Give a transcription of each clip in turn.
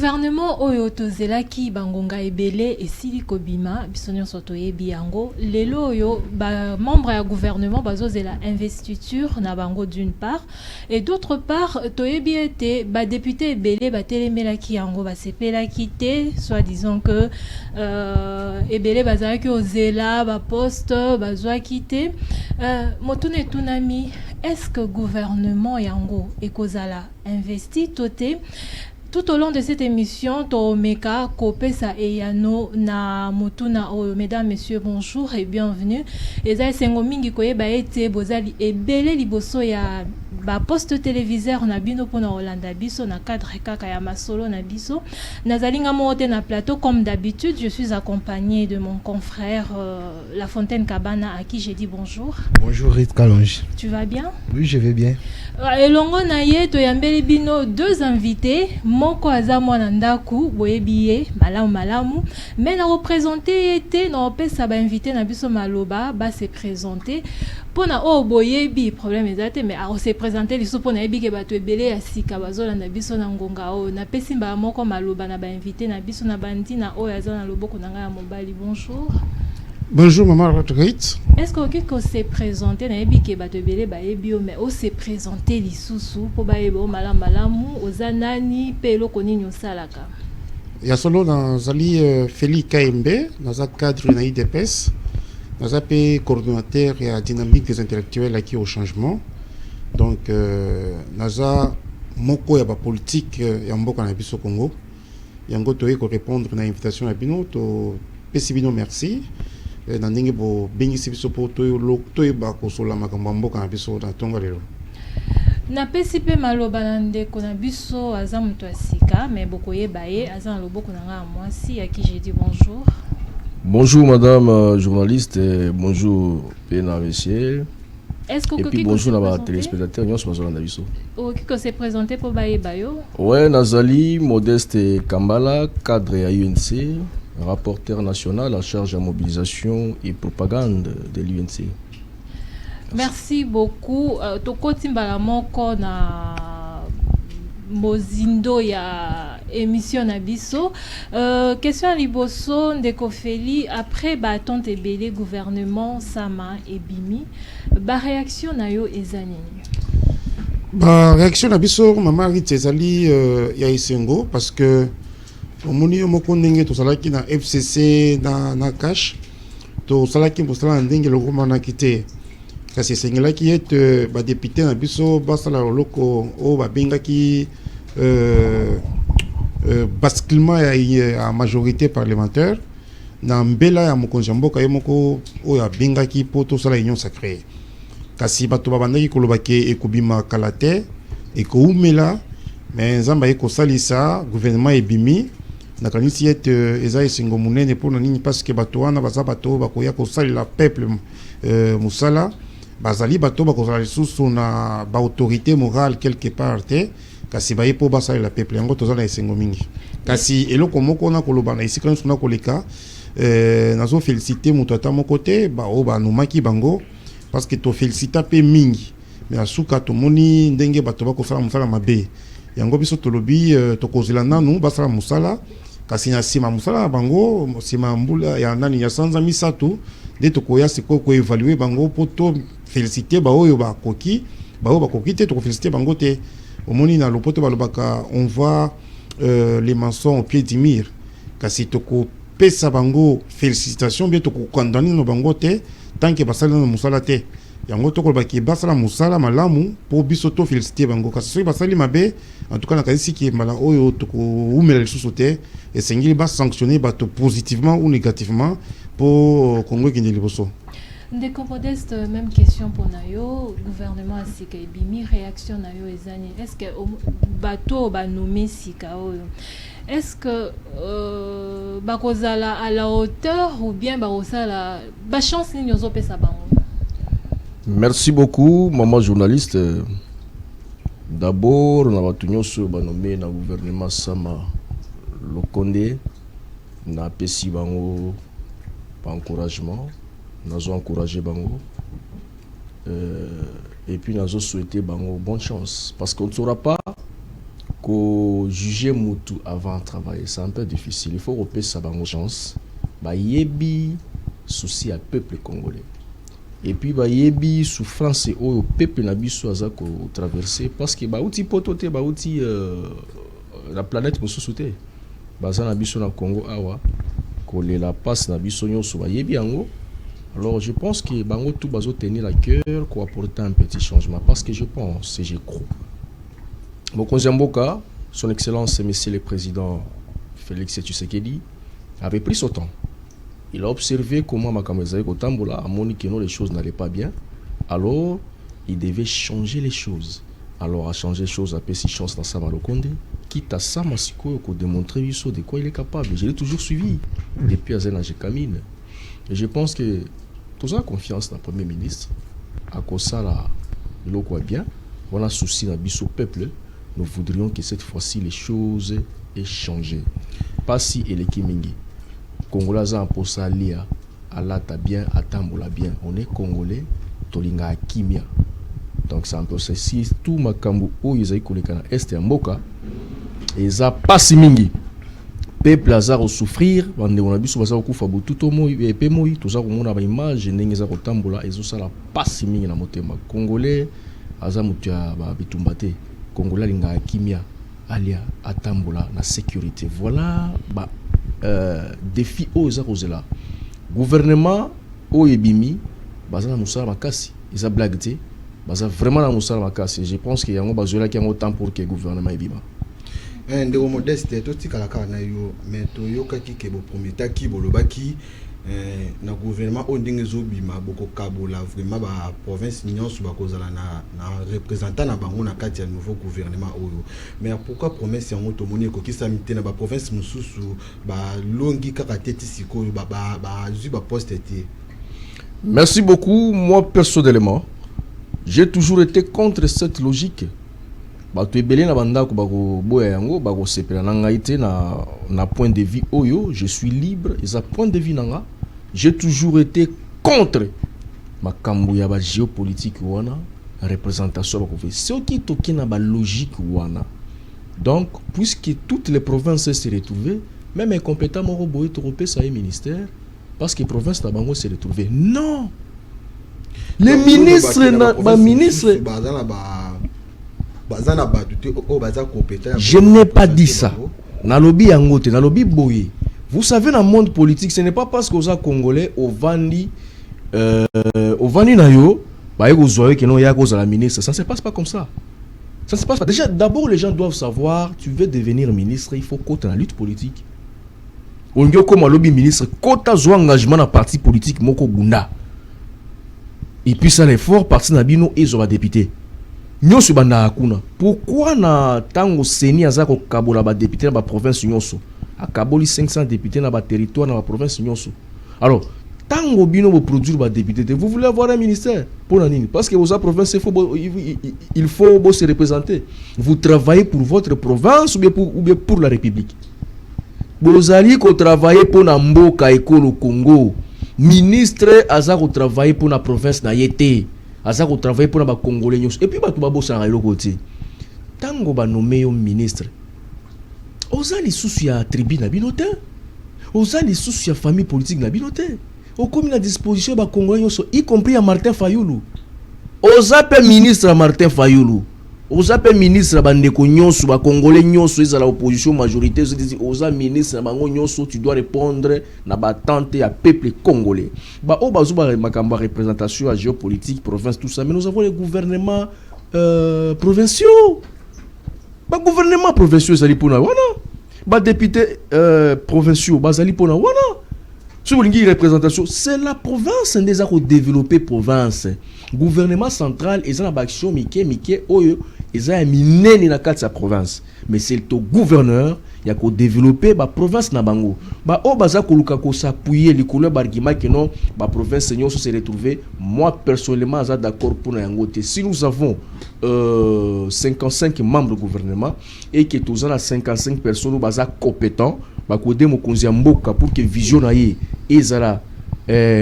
gouvernement oyo tozelaki bangonga ebele esili kobima biso nyonso toyebi yango lelo oyo ba membre ya gouvernement bazozela investiture na bango d'une part et d'autre part toyebi ete ba député ebele batelemelaki yango basepelaki te soit disant que ebele bazalaki ozela ba poste bazwaki te motune tunami est-ce que gouvernement yango ekozala investi toté. Tout au long de cette émission, Tomeka, Kopesa et Yano, na Motuna, mesdames, messieurs, bonjour et bienvenue. Et ça, c'est un mingi koye ba ete bozali et belé liboso ya ba poste téléviseur na bino pona Olanda biso na cadre kaka ya masolo na biso. Nazalinga mote na plateau comme d'habitude, je suis accompagné de mon confrère La Fontaine Cabana à qui j'ai dit bonjour. Bonjour Rit Kalonji. Tu vas bien? Oui, je vais bien. Et longo na ye to yambeli bino deux invités. Moko aza mwana ndaku boyebiye malamu mais na représenter était na pesa ba invité na biso maloba ba se présenter pona o boyebi problème ezate mais a se présenter liso pona yebi ke bato ebele ya sika bazola na biso na ngonga o na pesi mba moko maloba na ba invité na biso na bandina o aza na loboko na nga ya mobali. Bonjour. Bonjour maman Rotreit. Est-ce que se présenter na yebi ke bato ebele ba yebi o mais o se présenter lisusu po ba yebo malamu ozanani pe loko nini osalaka? Ya solo na zali Feli KMB, naza cadre na IDPS, naza pe coordonnateur ya dynamique des intellectuels acquis au changement. Donc naza moko ya ba politique ya mboka na biso Congo. Yango toye ko répondre na invitation ya bino to pesi bino merci. Na ndenge bo bengisi biso po toye ba kosola makambo mboka na biso na tonga lelo. Na pesi pe maloba na ndeko na biso aza muto asika mais bokoyeba ye aza na loboko na nga mwasi à qui j'ai dit bonjour. Bonjour madame journaliste, bonjour pena monsieur. Est-ce que et puis bonjour na téléspectateurs nyonso bazola na biso. Oki ko se présenter po bayeba yo? Ouais, nazali Modeste Kambala, cadre à UNC, rapporteur national en charge de mobilisation et propagande de l'UNC. Merci beaucoup. Tokoti mbala moko na mozindo ya émission na biso. Question liboso ndeko Feli après baton ebele gouvernement Sama et Bimi. Ba réaction na yo ezanini? Ba réaction na biso mama Rit ezali ya isengo parce que omoni moko ndenge to salaki na FCC na cash to salaki mbosala ndenge loko mana kité. Kasi sengelaki ete ba député na biso basala loko o ba bengaki basculement ya majorité parlementaire na mbela ya mokonzi mboka ye moko o ya bengaki poto sala union sacrée. Kasi bato babandaki kolobaki ekobima kalate ekoumela mais nzamba ekosalisa gouvernement ebimi na kanisi ete eza esengo munene pona nini parce que bato wana baza bato bakoya kosalela peuple musala bazali bato bakozala lisusu na ba autorité morale quelque part te kasi baye po basalela peuple yango tozala esengo mingi kasi eloko moko na koloba na esika nyonso na koleka nazo féliciter moto ata moko te bao banumaki bango parce que to félicita pe mingi mais asuka tomoni ndenge bato bakosala musala mabe yango biso tolobi tokozela nanu basala musala kasi na sima musala bango sima mbula ya nani ya sanza misato de tokoya siko ko évaluer bango poto féliciter baoyo bakoki te to féliciter bango te omoni na lopoto balobaka on voit les mensonges au pied du mur kasi toko pesa bango félicitations bien toko condamner no bango te tant que basala na musala te yango toko baki basala musala malamu po biso to féliciter bango kasi so basali mabe en tout cas na kasi ki mala oyo toko umela lisusu te et sengili ba sanctionner bato positivement ou négativement pour Congo qui liboso. Ndeko Modeste, même question pour Nayo, gouvernement à Sika Ebimi, réaction Nayo Ezani. Est-ce que bateau ba nommé Sika est-ce que bakozala à la hauteur ou bien bakosala ba chance ni nyozo pesa bango? Merci beaucoup maman journaliste. D'abord on a tenu sur ba nommé na gouvernement Sama Lokonde na pesi bango pas encouragement. Nous avons encouragé Bango et puis nous avons souhaité Bango bonne chance parce qu'on ne saura pas que juger Moutou avant de travailler, c'est un peu difficile. Il faut repérer sa chance. Yebi souci à peuple congolais. Et puis yebi souffrance au peuple nabiso azako traverser parce que outi potote outi la planète mosusuté. Baza nabiso na Congo awa coller la passe nabiso nyonso yebi ango. Alors je pense que bango tout bazo tenir à cœur pour apporter un petit changement parce que je pense et je crois. Mokonzi Mboka, son excellence monsieur le président Félix Tshisekedi avait pris son temps. Il a observé comment Makamezai Kotambola a montré que les choses n'allaient pas bien. Alors, il devait changer les choses. Alors, à changer les choses, à Pessi chance dans sa Malokonde, quitte à ça, Masiko, pour démontrer de quoi il est capable. Je l'ai toujours suivi depuis Azena Jekamine. Et je pense que tout ça confiance dans le Premier ministre. À cause ça, il est bien. On a souci dans le peuple. Nous voudrions que cette fois-ci, les choses aient changé. Pas si elle est Kimingi. Congolais en posa lia alata bien atambola bien on est congolais tolinga kimia donc c'est un peu ceci tout makambu o yezai kolekana est ya mboka eza pasi mingi peuple azar souffrir bande on a biso baza kufa bututo moi epe moi toza komona ba image ndenge za kotambola ezo sala pasi mingi na motema congolais aza mutu ya ba bitumbate congolais linga kimia alia atambola na sécurité voilà ba défi aux là gouvernement au ebimi baza na musala makasi isa blague te baza vraiment na musala makasi je pense que yango bazola ki yango temps pour que gouvernement ebima ndeko modeste to tikala ka na yo mais to yokaki ke bo prometaki bolobaki na gouvernement o ndenge zobima boko kabola vraiment ba province nyonso bakozala na représentant na bango na kati ya nouveau gouvernement oyo mais pourquoi promesse yango to moni ko kisamite na ba province mususu ba longi kaka teti sikoyo ba zu ba poste te. Merci beaucoup. Moi personnellement j'ai toujours été contre cette logique. Bato ebele na bandako bako boya yango bako sepela na ngai te na point de vue oyo je suis libre et ça point de vue nanga j'ai toujours été contre makambo ya ba géopolitique wana représentation bako fait ce qui toki na ba logique wana donc puisque toutes les provinces se retrouvent même incompétent moko boye to repé ça ministère parce que province na bango se retrouver non les ministres na ba ministre je n'ai pas dit ça. Nalobi yangote, nalobi boye. Vous savez, dans le monde politique, ce n'est pas parce que vous êtes congolais, au vandi na yo, bah vous voyez que non y a cause à la ministre. Ça ne se passe pas comme ça. Ça ne se passe pas. Déjà, d'abord, les gens doivent savoir, tu veux devenir ministre, il faut côté la lutte politique. On dit comme lobby ministre, côté zo engagement dans parti politique, moko gunda. Et puis ça l'effort, parti nabino et zo député. Nyonso banda akuna pourquoi na tango seni azako kabola ba député na ba province nyonso akaboli 500 députés na ba territoire na ba province nyonso alors tango bino bo produire ba député vous voulez avoir un ministère pour nani parce que vos provinces il faut se représenter vous travaillez pour votre province ou bien pour la république vous allez ko travailler pour na mboka ekolo Congo ministre azako travailler pour la province na yete azako travailler pour les Congolais et puis bato babosa na côté tango ba nommé au ministre ozali susu ya tribu na binote ozali susu ya famille politique na binote au comme la disposition ba Congolais y compris à Martin Fayulu ozape ministre Martin Fayulu ozape ministre bandeko nyonso ba Congolais nyonso ezala opposition majorité oza ministre bango nyonso tu dois répondre na ba tante ya peuple congolais ba o bazuba makamba représentation à géopolitique province tout ça mais nous avons les gouvernements provinciaux ba gouvernement provinciaux ezali pona wana ba député provinciaux bazali pona wana sur une représentation c'est la province des a développer province gouvernement central et ça action mike oyo eza minene na kati sa province mais c'est le gouverneur ya ko développer ba province na bango ba o baza koluka ko s'appuyer likolo bargima que non ba province nyonso se retrouver moi personnellement za d'accord pour na yangote si nous avons 55 membres du gouvernement et que tous en a 55 personnes baza compétents ba ko demo konzi mboka pour que vision na ye ezala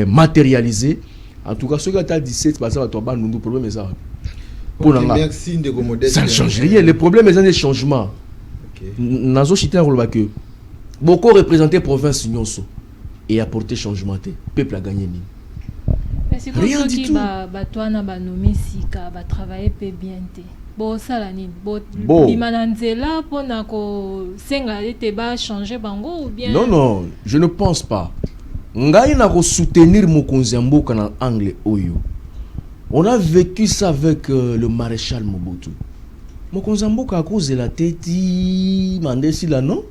matérialisé en tout cas ce gars 17 baza ba to ba nundu problème ça. Merci de ça ne change rien. Le problème est un changement. Nazo chité en que beaucoup représenté province Nyonso et apporté changement. Le peuple a gagné. Rien du tout. Toi na ba nomi sika ba travailler peu bien té. Bon ça la nini. Bon limananzela pona ko senga ete ba changer bango ou bien. Non, je ne pense pas. Ngai na ko soutenir mokonzi mboka na angle oyo. On a vécu ça avec le maréchal Mobutu. Mokonzi mboka a cause de la tête mandesi là non.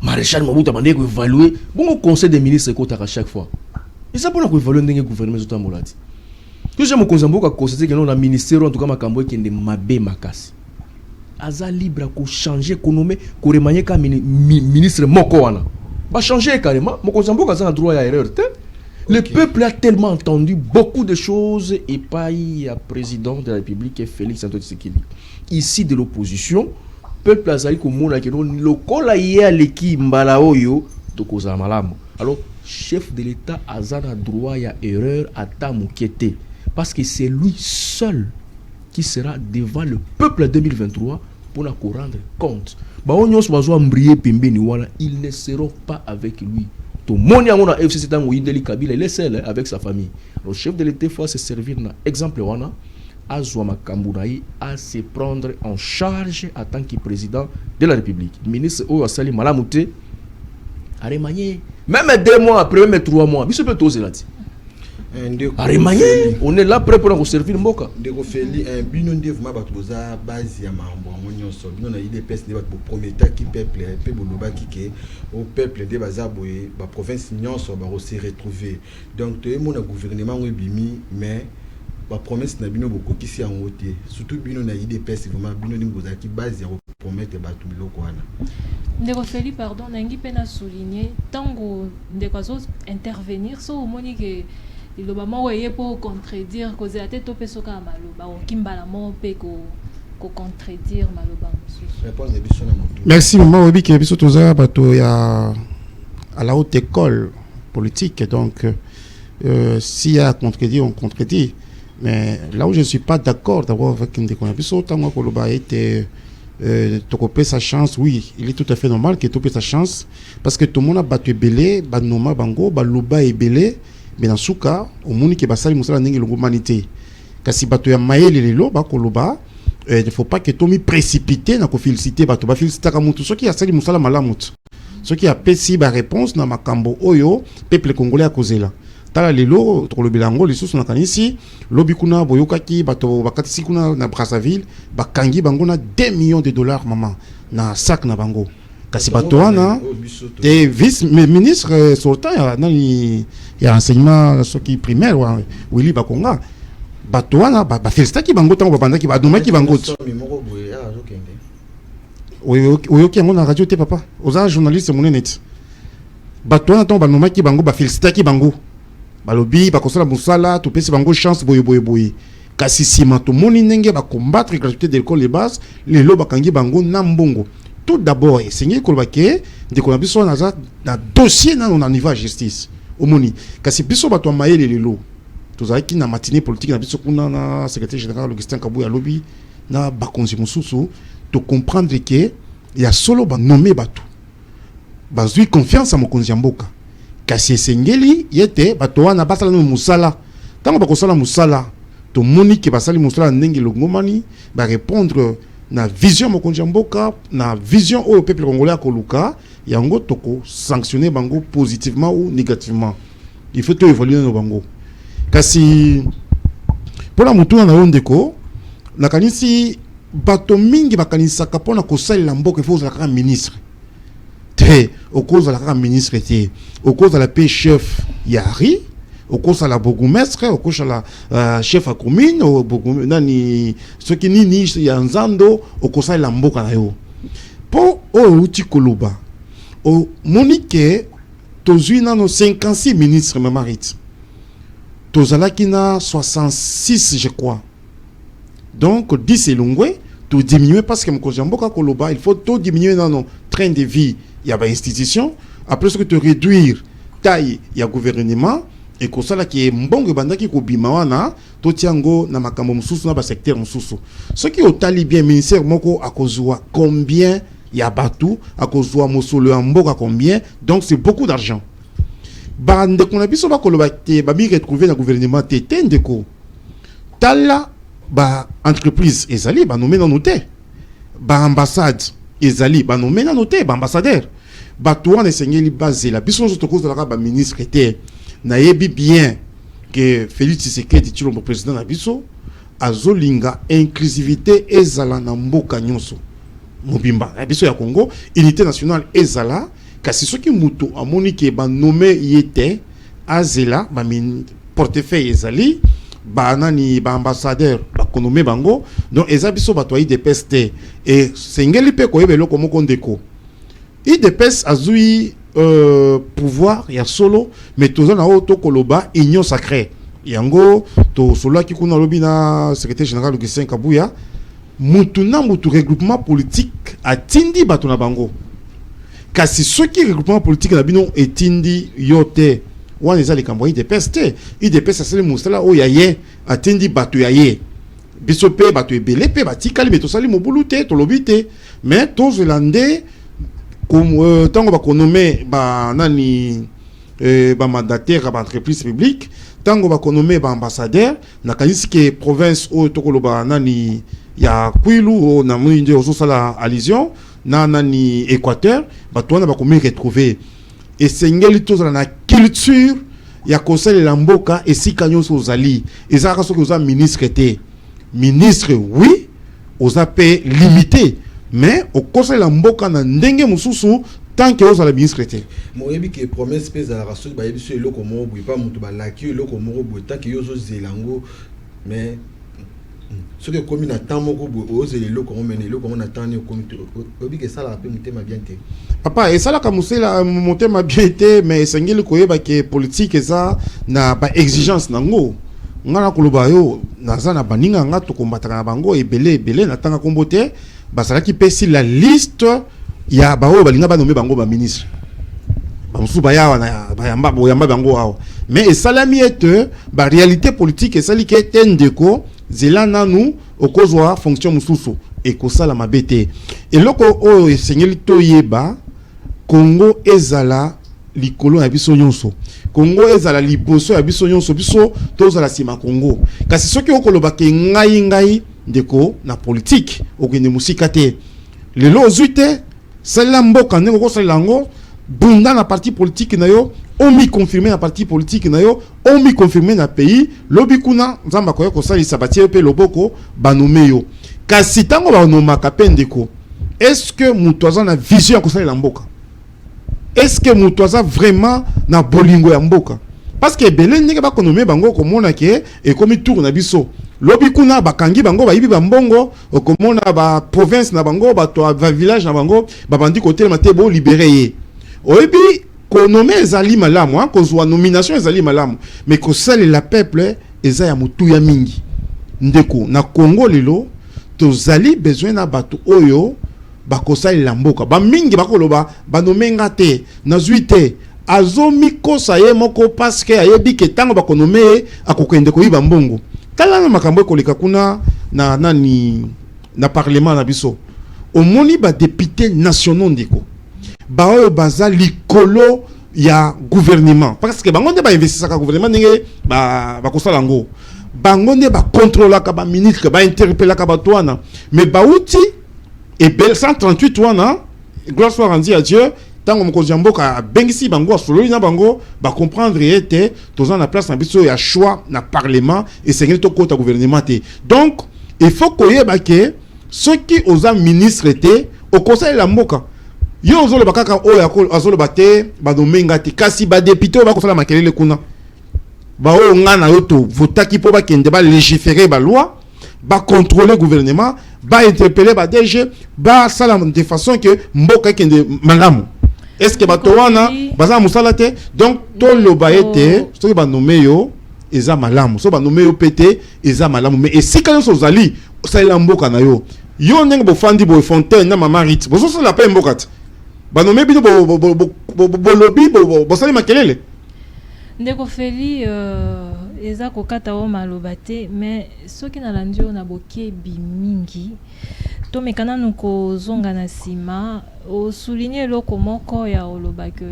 Maréchal Mobutu a demandé évaluer bon conseil des ministres côté à chaque fois. Et ça pour évaluer ndenge gouvernement zoto molati. Que j'ai mokonzi mboka constater que non na ministère en tout cas makambo qui ndé mabe makasi. Aza libre ko changer ko nommer ko remanier ka ministre moko wana. Va changer carrément. Mokonzi mboka a droit à erreur. Le peuple a tellement entendu beaucoup de choses et pas il y a président de la République Félix Antoine Tshisekedi. Ici de l'opposition, peuple azali ko mona ke no lokola ye aleki mbala oyo to koza malamu. Alors chef de l'État a droit à erreur à tamukete parce que c'est lui seul qui sera devant le peuple en 2023 pour la rendre compte. Ba onyos bazo mbrier pembeni wala, ils ne seront pas avec lui. Tout le monde a FCC tango Ideli Kabila, il est seul avec sa famille. Le chef de l'État faut se servir d'un exemple wana azwa makambunaï à se prendre en charge en tant que président de la République. Ministre Oyo Asali Malamute a remanié même 2 mois après, même 3 mois. Biso peut oser là. On est là prêt pour nous servir Mboka. Ndeko Feli un bino ndevuma bato boza base ya mambo nyonso. Bino na IDPS ne bato prometa ki peuple pe boloba ki ke au peuple de bazaboye ba province nyonso ba se retrouver. Donc te mon gouvernement ngobimi mais ba promesse na bino boko kisi en wote. Surtout bino na IDPS vraiment bino ndimboza ki base ya promettre bato biloko wana. Ndeko Feli pardon nangi pena souligner tango ndeko azo intervenir so omoni ke il doit m'envoyer pour contredire cause la tête au pesoka maloba o kimbala mo pe ko contredire maloba. Merci maman Obi qui biso toza bato ya à la haute école politique donc s'il y a contredit on contredit mais là où je ne suis pas d'accord d'abord avec Ndeko biso tango ko loba était tokopé sa chance, oui, il est tout à fait normal que tokopé sa chance parce que tout le monde a battu belé, banoma bango, baloba et belé, mais dans ce cas, au monde qui basali musala n'engue l'humanité. Kasi batu ya maele lelo ba koloba, il ne faut pas que tomi précipité na ko féliciter batu ba féliciter kamutu ceux qui a sali musala malamut. Ceux qui a pesi ba réponse na makambo oyo peuple congolais a causé là. Tala lelo to le bilango les sous na kanisi lobi kuna boyokaki bato bakatisi kuna na Brazzaville bakangi bango na 2 millions de dollars maman na sac na bango kasi bato wana et vice ministre sortant ya enseignement soki primaire wa Willy Bakonga bato wana ba félicitaki bango tango babandaki ba domaki bango oyoki ngo na radio te papa oza journaliste monenet bato wana tango banomaki bango ba félicitaki bango balobi bakosala musala to pesi bango chance boye kasi sima to moni ndenge ba combattre gratuité de l'école de base les lo bakangi bango na mbongo tout d'abord essayer ko baké de ko biso na dossier na on niveau à justice au moni kasi biso bato mayele lelo tozaki na matinée politique na biso kuna na secrétaire général Augustin Kabuya lobby na bakonzi mususu to comprendre que il y a solo ba nommer bato bazui confiance à mokonzi mboka kasi sengeli yete bato wana basala no musala tango bakosala musala to moni ke basali musala ndenge longomani ba répondre na vision mokonzi mboka na vision au peuple congolais koluka yango toko sanctionner bango positivement ou négativement il faut to évoluer no bango kasi pour la mutuna na ondeko na kanisi bato mingi bakanisa kapona ko salela mboka il faut la ministre au cause de la ministre était au cause de la paix chef Yari au cause de la bourgmestre au cause de la chef à commune au nani ce qui ni yanzando au cause de la mboka na yo pour outi koloba au monique tozui na no 56 ministres mamarite tozalaki na 66 je crois donc 10 elongwe to diminuer parce que mokonzi mboka koloba il faut to diminuer dans nos train de vie. Il y a une institution, après ce que tu réduire taille, il y a gouvernement, et comme ça là qui est mbongo bandaki ko bimawana, to tiango na makambo mususu na ba secteur mususu. Ce qui au talibien ministère moko akozwa combien ya batu akozwa mosolo ya mboka combien, donc c'est beaucoup d'argent. Bande qu'on a biso ba koloba te ba mi retrouver na gouvernement te ndeko tala ba entreprise ezali ba nommé na noté ba ambassade ezali ba nommé na noté ba ambassadeur ba tour na sengeli bazela biso zo tokoza la ba ministre te na yebi bien que Félix Tshisekedi Tshilombo président na biso azolinga inclusivité ezala na mboka nyonso mobimba na biso ya Congo, unité nationale ezala kasi soki mutu amoni ke ba nommé yete azela ba portefeuille ezali ba nani ba ambassadeur ba konomé bango, donc eza biso ba toyi de peste et sengeli pe koyebe loko moko ndeko IDPS azui pouvoir ya solo mais toza na auto koloba union sacrée yango to solo ki kuna lobi na secrétaire général Augustin Kabuya mutu na mutu regroupement politique atindi bato na bango kasi soki regroupement politique na bino etindi yote wana eza likambo IDPS te IDPS asali musala o yaye atindi bato yaye biso pe bato ebele pe batikali mais tosali mobulu te tolobi te mais tozolande comme tango ba konomé ba nani ba mandataire ba entreprise publique tango ba konomé ba ambassadeur na kanisi ke province o tokoloba nani ya Kwilu o na mwinde ozo sala allusion na nani Équateur bato wana ba komi retrouver et sengeli tozala na culture ya conseil la mboka esika nyonso ozali ezaka soki oza ministre te ministre oui oza pe limité mais au conseil la mboka na ndenge mususu tant que ozala ministre te moyebi ke promesse pesa la soki ba yebiso eloko mo boy pa mutu ba laki eloko mo boy tant que yozo zelango mais ce que comme na temps moko boy ozele eloko mo mene eloko mo na temps ni comme oyebi ke sala pe mutema bien te papa et sala ka musela mutema bien te mais sengeli koyeba ke politique eza na ba exigence nango ngana koloba yo naza na baninga nga to kombataka na bango ebele na tanga kombote basalaki pesi la liste ya bao balinga ba nommer bango ba ministre bamusu bayawa na bayamba boyamba bango awa mais esalami ete ba réalité politique esali ke tendeko zela nanu okozwa fonction mususu ekosala mabete eloko o esengeli toyeba Congo ezala likolo ya biso nyonso Congo ezala liboso ya biso nyonso biso tozala sima Congo kasi soki okoloba ke ngai ndeko na politique okende musika te lelo ozuite sala mboka ndeko ko sala ngo bunda na parti politique na yo omi confirmer na parti politique na yo omi confirmer na pays lobi kuna nzamba ko ko sala sabatie pe loboko banome yo kasi tango ba noma kapendeko est-ce que mutoza na vision ko sala mboka est-ce que mutoza vraiment na bolingo ya mboka parce que belé ndenge ba konomé bango ko mona ke e komi tour na biso lobi kuna bakangi bango ba yibi ba mbongo okomona ba province na bango ba to ba village na bango ba bandi côté mate bo libérer ye oyebi konomé ezali malamu ko zwa nomination ezali malamu mais ko sale la peuple eza ya mutu ya mingi ndeko na Congo lelo tozali besoin na bato oyo bakosali la mboka ba mingi bakoloba banomenga te nazwi te azomi kosa ye moko parce que ayebi ke tango bakonome akokende koyiba mbongo tala na makambo koleka kuna na nani na parlement na biso omoni ba député nationaux ndeko ba oyo baza likolo ya gouvernement parce que bango nde ba investissaka gouvernement ndenge ba kosala ngo bango nde ba contrôlaka ba ministre ba interpellaka ba toana mais ba uti et bel 138 wana gloire soit rendue à Dieu tango mokonzi mboka bengisi bango solo na bango ba comprendre était toza na place na biso ya choix na parlement et c'est to kota gouvernement te donc il faut koyeba ke soki oza ministre te au conseil la mboka yo ozolo bakaka oya ko azolo bate ba domenga te kasi ba député ba ko sala makelele kuna ba o ngana yoto votaki po ba kende ba légiférer ba loi ba contrôler gouvernement ba interpeller ba DG ba sala de façon que mboka kende malamu est-ce que ba to wana baza musala te donc to loba ete soki ba nommer yo eza malamu so ba nommer yo pété eza malamu mais et si quand so zali sala mboka na yo yo ndenge bo fandi bo fontaine na mama rit bo so la pa mboka te ba nommer bino bo lobby bo sala makelele ndeko Feli eza kokata o maloba te mais soki na landio na bokebi mingi tomekana nuko zonga na sima o souligner loko moko ya oloba que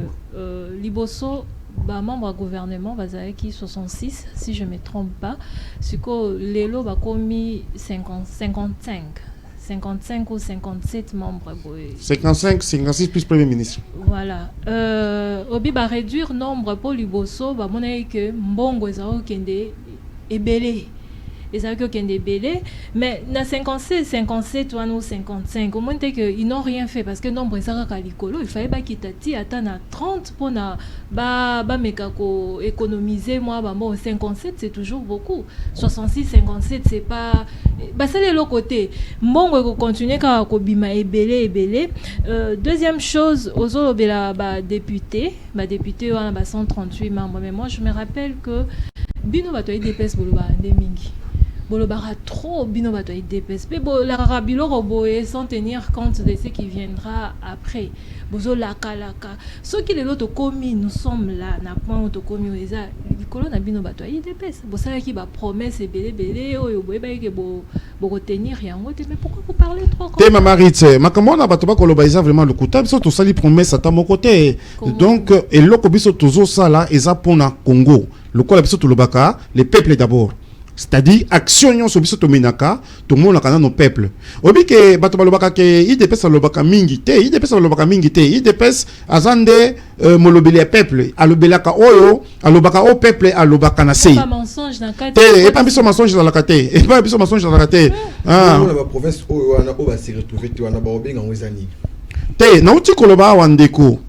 liboso ba membre du gouvernement bazaki 66 si je me trompe pas siko lelo ba komi 55 ou 57 membres. 55, 56 plus Premier ministre. Voilà. Obi va réduire nombre pour Liboso, va montrer que Mbongo ezao kende ebele. Ezao kende ebele, mais na 56, 57 ou 55, au moins que ils n'ont rien fait parce que nombre ezao kalikolo, il fallait pas kitati atana 30 pour na ba meka ko économiser moi ba bon 57 c'est toujours beaucoup. 66 57 c'est pas bah c'est de l'autre côté. Mbongo ko continuer ka ko bima ebele. Deuxième chose aux autres ba député on a 138 membres mais moi je me rappelle que bino bato IDPS boloba ndemingi. Bolobara trop bino bato IDPS mais la rabilo roboé sans tenir compte de ce qui viendra après. Bozo laka ceux qui les autres commis nous sommes là na point auto commis eza likolo na bino bato IDPS bosala ki ba promesse belé oyo boyeba ke bo retenir yango te mais pourquoi vous parlez trop comme ma marite makambo na bato ba koloba eza vraiment le kutable so to sali promesse ata mon côté donc et loko biso tozo sala eza pona Congo lokola biso to lobaka les peuples d'abord. C'est-à-dire action nyon so biso to menaka to mona kana no peuple obike bato balobaka ke IDPS alobaka mingi te IDPS azande molobele peuple alobelaka oyo alobaka o peuple alobaka na sei pas mensonge na kate et pas biso mensonge dans la kate et pas biso mensonge dans la kate ah la province oyo wana o ba se retrouver tu wana ba obenga ngwezani te na uti koloba wandeko.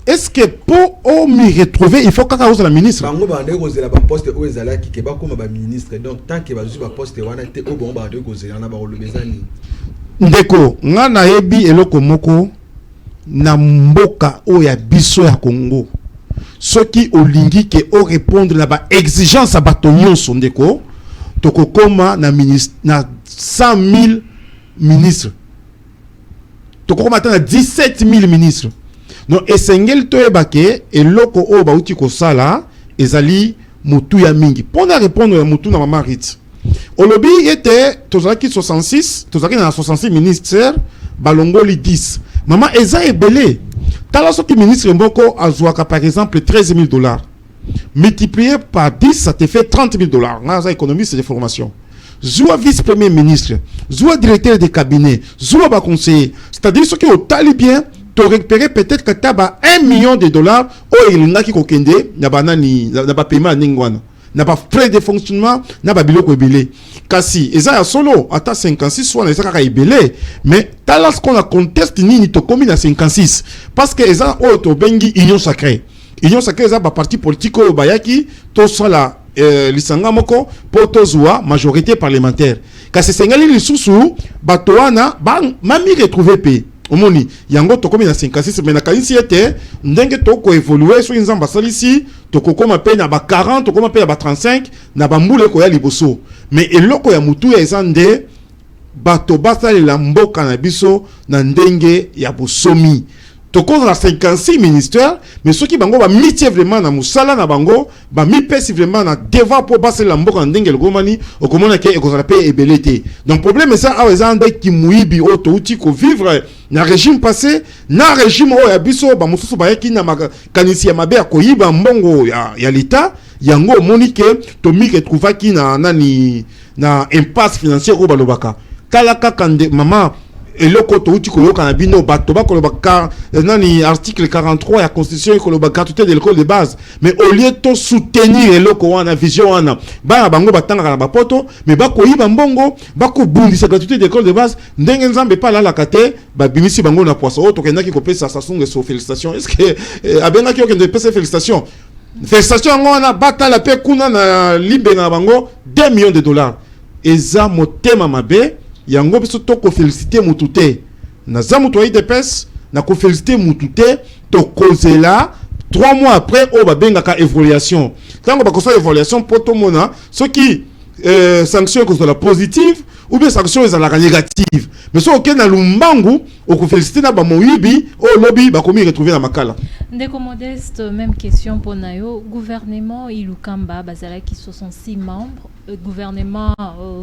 Est-ce que pour m'y retrouver, il faut qu'à cause de la ministre? Bango ba ndeko zela ba poste o ezala ki ke ba koma ba ministre donc tant que ba zu ba poste wana te o bon ba ndeko zela na ba olobezani. Ndeko nga na yebi eloko moko na mboka o ya biso ya Congo. Ce qui olingi ke o répondre na ba exigence bato nyonso ndeko toko koma na ministre na 100,000 ministres. Toko koma na 17,000 ministres. Donc esengel to ebake eloko o bauti ko sala ezali mutu ya mingi pona répondre ya mutu na mama Rit olobi était tozaki 66 tozaki na 66 ministères balongoli 10 mama eza ebele tala soki ministre mboko azwaka par exemple $13,000 multiplié par 10 ça te fait $30,000 nga za économiste de formation Zoua vice-premier ministre zoua directeur de cabinet zoua ba conseiller c'est-à-dire ce qui au tali bien tu récupérer peut-être que tu as $1 million ou il y a qui kokende n'a pas paiement ningwana n'a pas frais de fonctionnement n'a pas biloko ebele kasi eza solo ata 56 soit eza kaka ebele mais tala ce qu'on a conteste nini to komi na 56 parce que eza o to bengi union sacrée eza ba parti politique o bayaki to sala lisanga moko po tozwa majorité parlementaire kasi sengali lisusu bato wana ba mami retrouver pe omoni yango to komi na 56 mais na kanisi ete ndenge to ko évoluer so nzamba salisi to ko koma pe na ba 40 to koma pe na ba 35 na ba mbule ko ya liboso mais eloko ya mutu ya ezande bato basalela mboka na biso na ndenge ya bosomi to ko na 56 ministères mais ceux qui bango ba mitie vraiment na musala na bango ba mi pesi vraiment na devant pour basalela mboka na ndenge lgomani okomona ke ekozala pe ebelete donc problème ça a ezande ki muibi o to uti ko vivre na régime passé na régime o ya biso ba mususu ba yaki na makanisi ya mabe ya koyiba mbongo ya l'état yango monike to mi retrouva ki na nani na impasse financière ko balobaka kala kakande mama eloko to uti koyoka na bino bato ba kolobaka nani article 43 ya constitution kolobaka gratuité de l'école de base mais au lieu de soutenir eloko wana vision wana ba bango batanga na bapoto mais ba koyiba mbongo ba ko bundisa gratuité de l'école de base ndenge nzambe pa la la kate ba bimisi bango na poisson o to kendaki ko pesa sasunge so félicitations est-ce que abenga ki okende pesa félicitations wana bata la pe kuna na limbe na bango $2 millions eza motema mabe yango biso to ko féliciter mutute na zamu to IDPS na ko féliciter mutute to kozela 3 mois après o ba benga ka évaluation tango ba ko sa évaluation poto mona ce qui sanction ko la positive ou bien sanction ezala négative mais so ok na lumbangu o ko féliciter na ba moyibi o lobby ba komi retrouver na makala ndeko Modeste même question pour nayo gouvernement ilukamba bazala qui 66 membres gouvernement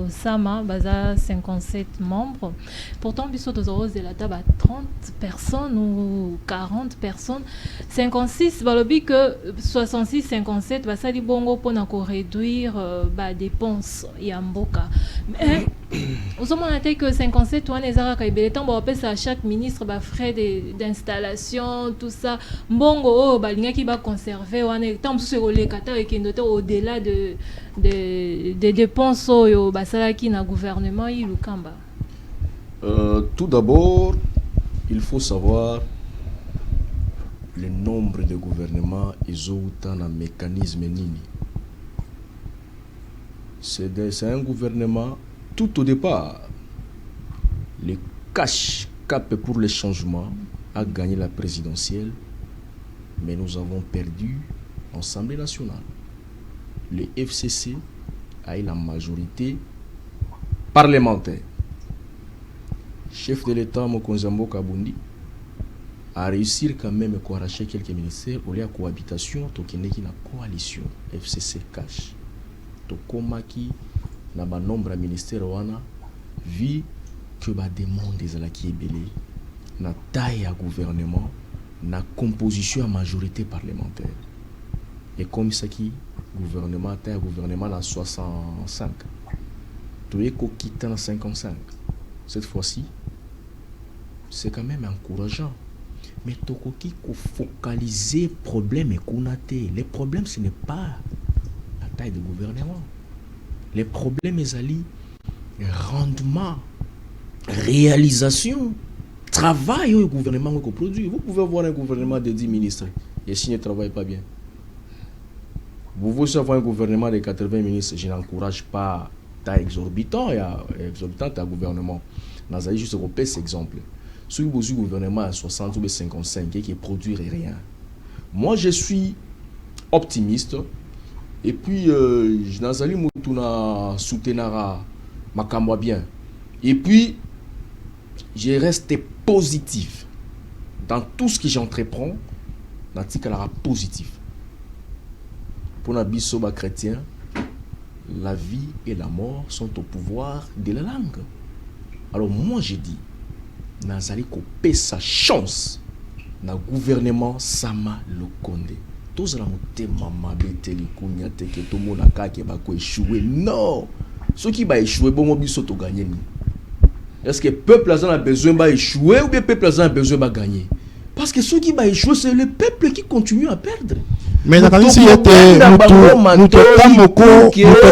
Sama baza 57 membres. Pourtant biso tozoro la table 30 personnes ou 40 personnes. 56 balobi que 66 57 basali bongo pona ko réduire ba dépenses ya mboka. Mais on a noté que 57 wana ezaka ka ibele temps ba pesa à chaque ministre ba frais d'installation tout ça. Mbongo o balingaki ba conserver wana temps sur le kata ekendo au-delà de dépenses au basalaki na gouvernement ilukamba. Tout d'abord, il faut savoir le nombre de gouvernements et un mécanisme nini. C'est un gouvernement tout au départ. Le cash cap pour le changement a gagné la présidentielle, mais nous avons perdu l'Assemblée nationale. Le FCC a eu la majorité parlementaire. Chef de l'État Mokonzambo Kabundi a réussi quand même à arracher quelques ministères au lieu de cohabitation, tokeneki na coalition FCC cash. Tokomaki na ba nombre de ministères wana vu que ba demande des alaki ebele na taille à gouvernement na composition à majorité parlementaire. Et comme ça qui gouvernement taille à gouvernement na 65. Toyeko quitte na 55. Cette fois-ci, c'est quand même encourageant. Mais tokoki ko focaliser problème et konate. Les problèmes ce n'est pas la taille du gouvernement. Les problèmes ezali rendement, réalisation, travail au gouvernement qu'on produit. Vous pouvez avoir un gouvernement de 10 ministres et s'il ne travaille pas bien. Vous voulez avoir un gouvernement de 80 ministres, je n'encourage pas taille exorbitante à gouvernement. Nous allons juste repérer cet exemple. Si vous avez un gouvernement à 60 ou 55 qui ne produit rien, moi je suis optimiste et puis je n'allais pas soutenir ma bien. Et puis je reste positif dans tout ce que j'entreprends, dans ce qui est positif. Pour les bisoba chrétiens, la vie et la mort sont au pouvoir de la langue. Alors moi je dis, Nazali kopé sa chance na gouvernement Sama Lukonde. Tous la moté mama beteli kunya teke to mona kake ba ko échouer. Non. Ceux qui va échouer bon biso to gagner ni. Est-ce que peuple a besoin ba échouer ou bien peuple a besoin ba gagner? Parce que ceux qui va échouer c'est le peuple qui continue à perdre. Mais na kanisi yete muto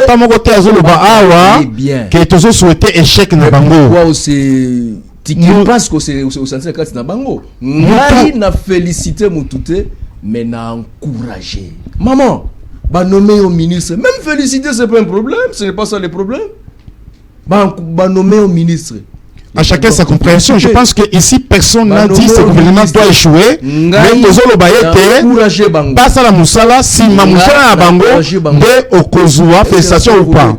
tamoko te azoloba awa que tozo souhaiter échec na bango. Quoi c'est je pense que c'est au sens de na bango. Ngai na féliciter mutute mais na encourager. Maman, ba nommer au ministre, même féliciter c'est pas un problème, ce n'est pas ça le problème. Ba nommer au ministre. À chacun sa compréhension. Je pense que ici personne n'a dit que ce gouvernement doit échouer. Mais tozolo bayete passe à la musala si ma musala na bango de okozua félicitations ou pas.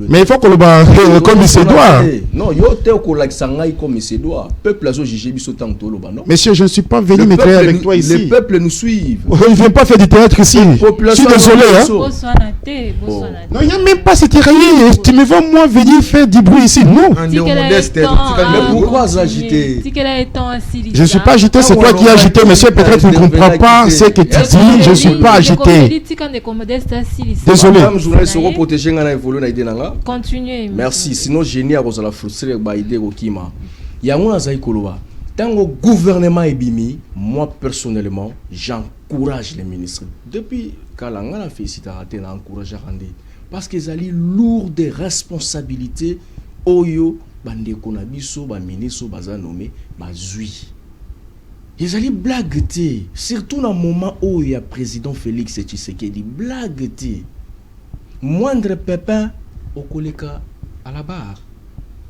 Mais il faut que le ba comme il se doit. Non, yo te okolakisa ngai comme il se doit. Peuple azo jugé biso tant to loba non. Monsieur, je ne suis pas venu m'écrire avec toi ici. Le peuple nous suit. On ne vient pas faire du théâtre ici. Je suis désolé hein. Non, il n'y a même pas cette réalité. Tu me vois moi venir faire du bruit ici. Non. Mais pourquoi agiter? Je ne suis pas agité, c'est toi qui as agité, monsieur. Peut-être tu ne comprends pas ce que tu dis. Je ne suis pas agité. Désolé. Continuez. Merci. Sinon, génie à la frustrer by idée au Kima. Yango Azai Koloba. Tango gouvernement ebimi, moi personnellement, j'encourage les ministres. Depuis Kalanga la félicité a encouragé à rendre. Parce qu'ils allaient lourd de responsabilités. Oyo bande konabiso ba ministre baza nommé bazui. Ils allaient blaguer, surtout dans le moment où il y a président Félix Tshisekedi blaguer. Moindre pépin au koleka à la barre.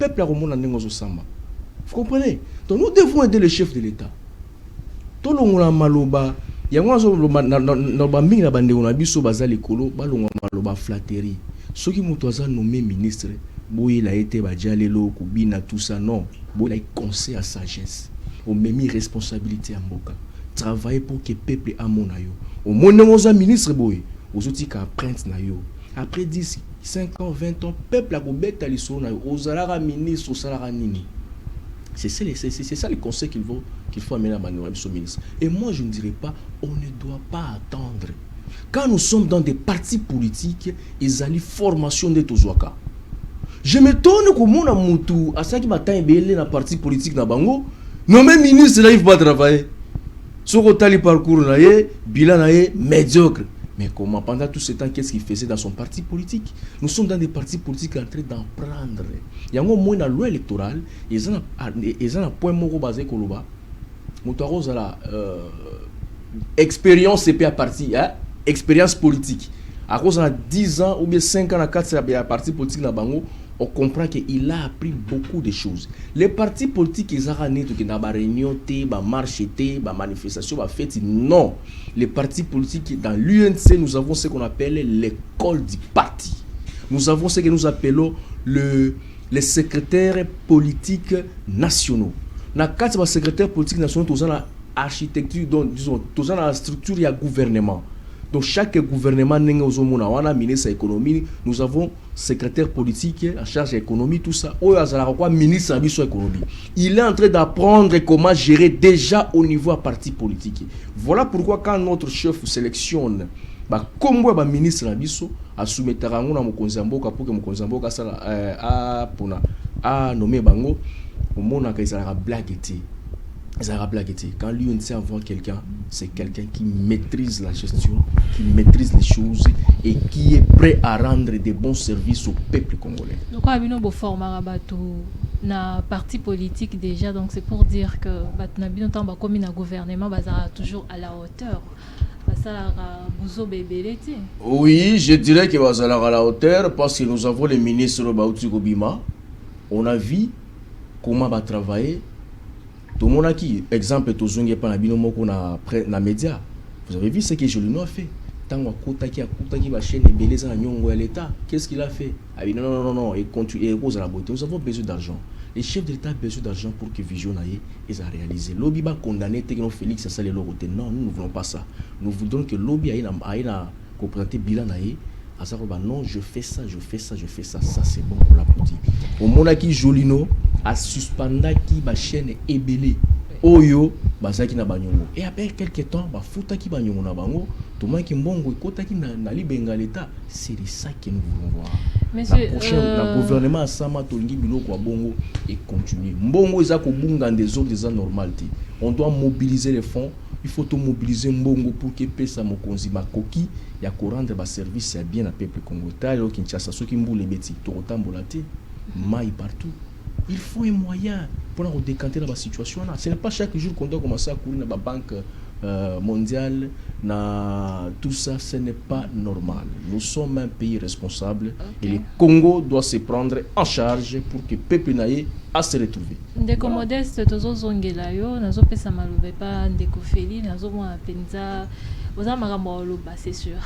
Peuple a remonté n'engozo samba. Vous comprenez? Donc nous devons aider le chef de l'État. Tout le monde a maloba. Yango na ba mingi na bande konabiso baza likolo balonga maloba flatterie. Ceux qui m'ont nommé ministre. Il a été badjalelo kubina tout ça non. Il a conseil à sagesse. On met mis responsabilité à Mboka. Travailler pour que le peuple a mon ayo. Au monde ministre boy. aux outils qu'à prendre na yo. Après 10, 5 ans, 20 ans, peuple a gobet à l'issue na yo. Aux alara ministre, aux salara nini. C'est ça les conseils qu'il faut amener à Manuel ministre. Et moi, je ne dirais pas, on ne doit pas attendre. Quand nous sommes dans des partis politiques, ils allaient formation de Tozouaka. Je m'étonne que mon amoutou, à ça qui m'a belé dans parti politique na bango, non même ministre là il va travailler. Sur le parcours là, bilan là médiocre. Mais comment pendant tout ce temps, qu'est-ce qu'il faisait dans son parti politique? Nous sommes dans des partis politiques en train d'en prendre. Il y a un moment dans la loi électorale, ils ont un point mot basé Koloba. Moutaros à la expérience CP à parti, expérience politique. À cause de 10 ans ou bien 5 ans à 4 à parti politique dans Bango, on comprend qu'il a appris beaucoup de choses. Les partis politiques, ils ont ramené tout qui n'a pas réunion, pas marche, pas manifestation, pas fête. Non, les partis politiques dans l'UNC, nous avons ce qu'on appelle l'école du parti. Nous avons ce que nous appelons les secrétaires politiques nationaux. Dans 4 secrétaires politiques nationaux, nous avons l'architecture, disons, nous avons la structure et le gouvernement. Donc chaque gouvernement nous avons secrétaire politique en charge de l'économie, tout ça. Ministre de l'économie. Il est en train d'apprendre comment gérer déjà au niveau parti politique. Voilà pourquoi quand notre chef sélectionne comme le ministre a soumettre à Mokonzamboka pour que Mokonzamboka a nommé Bango, au monde il a blague. Quand l'UNC envoie quelqu'un, c'est quelqu'un qui maîtrise la gestion, qui maîtrise les choses et qui est prêt à rendre des bons services au peuple congolais. Donc, on a un parti politique déjà, donc c'est pour dire que comme un gouvernement, toujours à la hauteur. Oui, je dirais qu'il va à la hauteur parce que nous avons les ministres Baouti Gobima. On a vu comment va travailler. Tout le monde a qui, exemple, tout le monde a pris dans les médias. Vous avez vu ce que Jolino a fait. Tant qu'il a chaîne et l'État, qu'est-ce qu'il a fait? Non, et continue, à la beauté. Nous avons besoin d'argent. Les chefs de l'État ont besoin d'argent pour que Vision ait réalisé. Lobby va condamner Tegno Félix à saler l'autre. Non, nous ne voulons pas ça. Nous voudrons que Lobby ait représenté bilan à ça. Non, je fais ça. Ça, c'est bon pour la politique. Au moment qui Jolino a suspendu la chaîne ébélée. Oyo, bazaki na banyongo. Et après quelques temps, futa ki banyongo na bango, tout le monde qui mbongo kota ki na libenga l'État. C'est de ça que nous voulons voir. Le gouvernement a sama tolingi biloko bongo et continue. Mbongo ezako bunga des autres des normalité. On doit mobiliser les fonds. Il faut tout mobiliser mbongo pour que pesa mokonzi makoki ya ko rendre ba service bien à peuple congolais. Talo Kinshasa soki mbule beti to tambolate mai partout. Il faut un moyen pour décanter la situation. Ce n'est pas chaque jour qu'on doit commencer à courir dans la banque mondiale. Tout ça, ce n'est pas normal. Nous sommes un pays responsable et le Congo doit se prendre en charge pour que le peuple n'aille à se retrouver. Ndeko modeste, tozo zongela yo, nazo pesa malobe pa ndeko feli, nazo mwa penza, oza makambo loba, c'est sûr.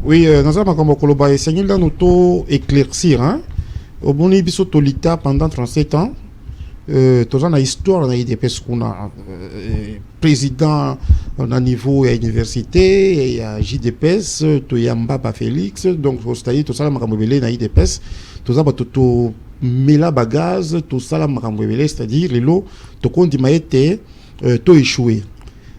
Oui, nazo makambo koloba et seigneur là nous to éclaircir hein. Au bon biso tolita pendant 37 ans, tous en histoire on a eu des personnes président au niveau de l'université, il y a JDPS, il y a Mbaba Félix, donc c'est-à-dire tout ça la makamobele na IDPS, tout ça tout mela bagaz, tout ça la makamobele, c'est-à-dire les lots tout compte maete tout échoué.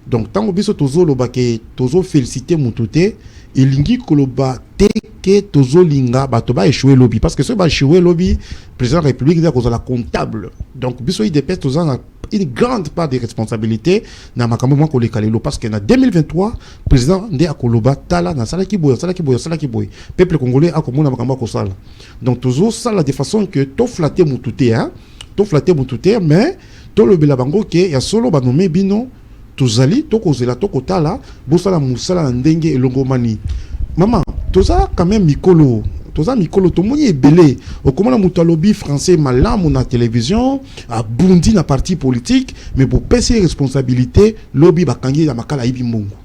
Donc tant que biso tozo lobake tozo féliciter mutute ilingi koloba teke tozo linga bato ba échouer lobby parce que ce ba échouer lobby président de la République dit qu'on a la comptable. Donc biso IDPS tozo a une grande part des responsabilités na makambo mo ko le kalelo parce que en 2023 président ndé akoloba tala na sala ki boy peuple congolais a komona makambo ko sala. Donc toujours ça de façon que to flatter mutute hein, mais to le bela bango ke ya solo ba nommé bino tozali tokozela tokotala bosala musala ndenge elongomani maman toza quand même mikolo tomoni ebele okomona mutu alobi français malamu na télévision a bundi na parti politique mais pour pèser responsabilité lobi bakangi na makala ibi mbongo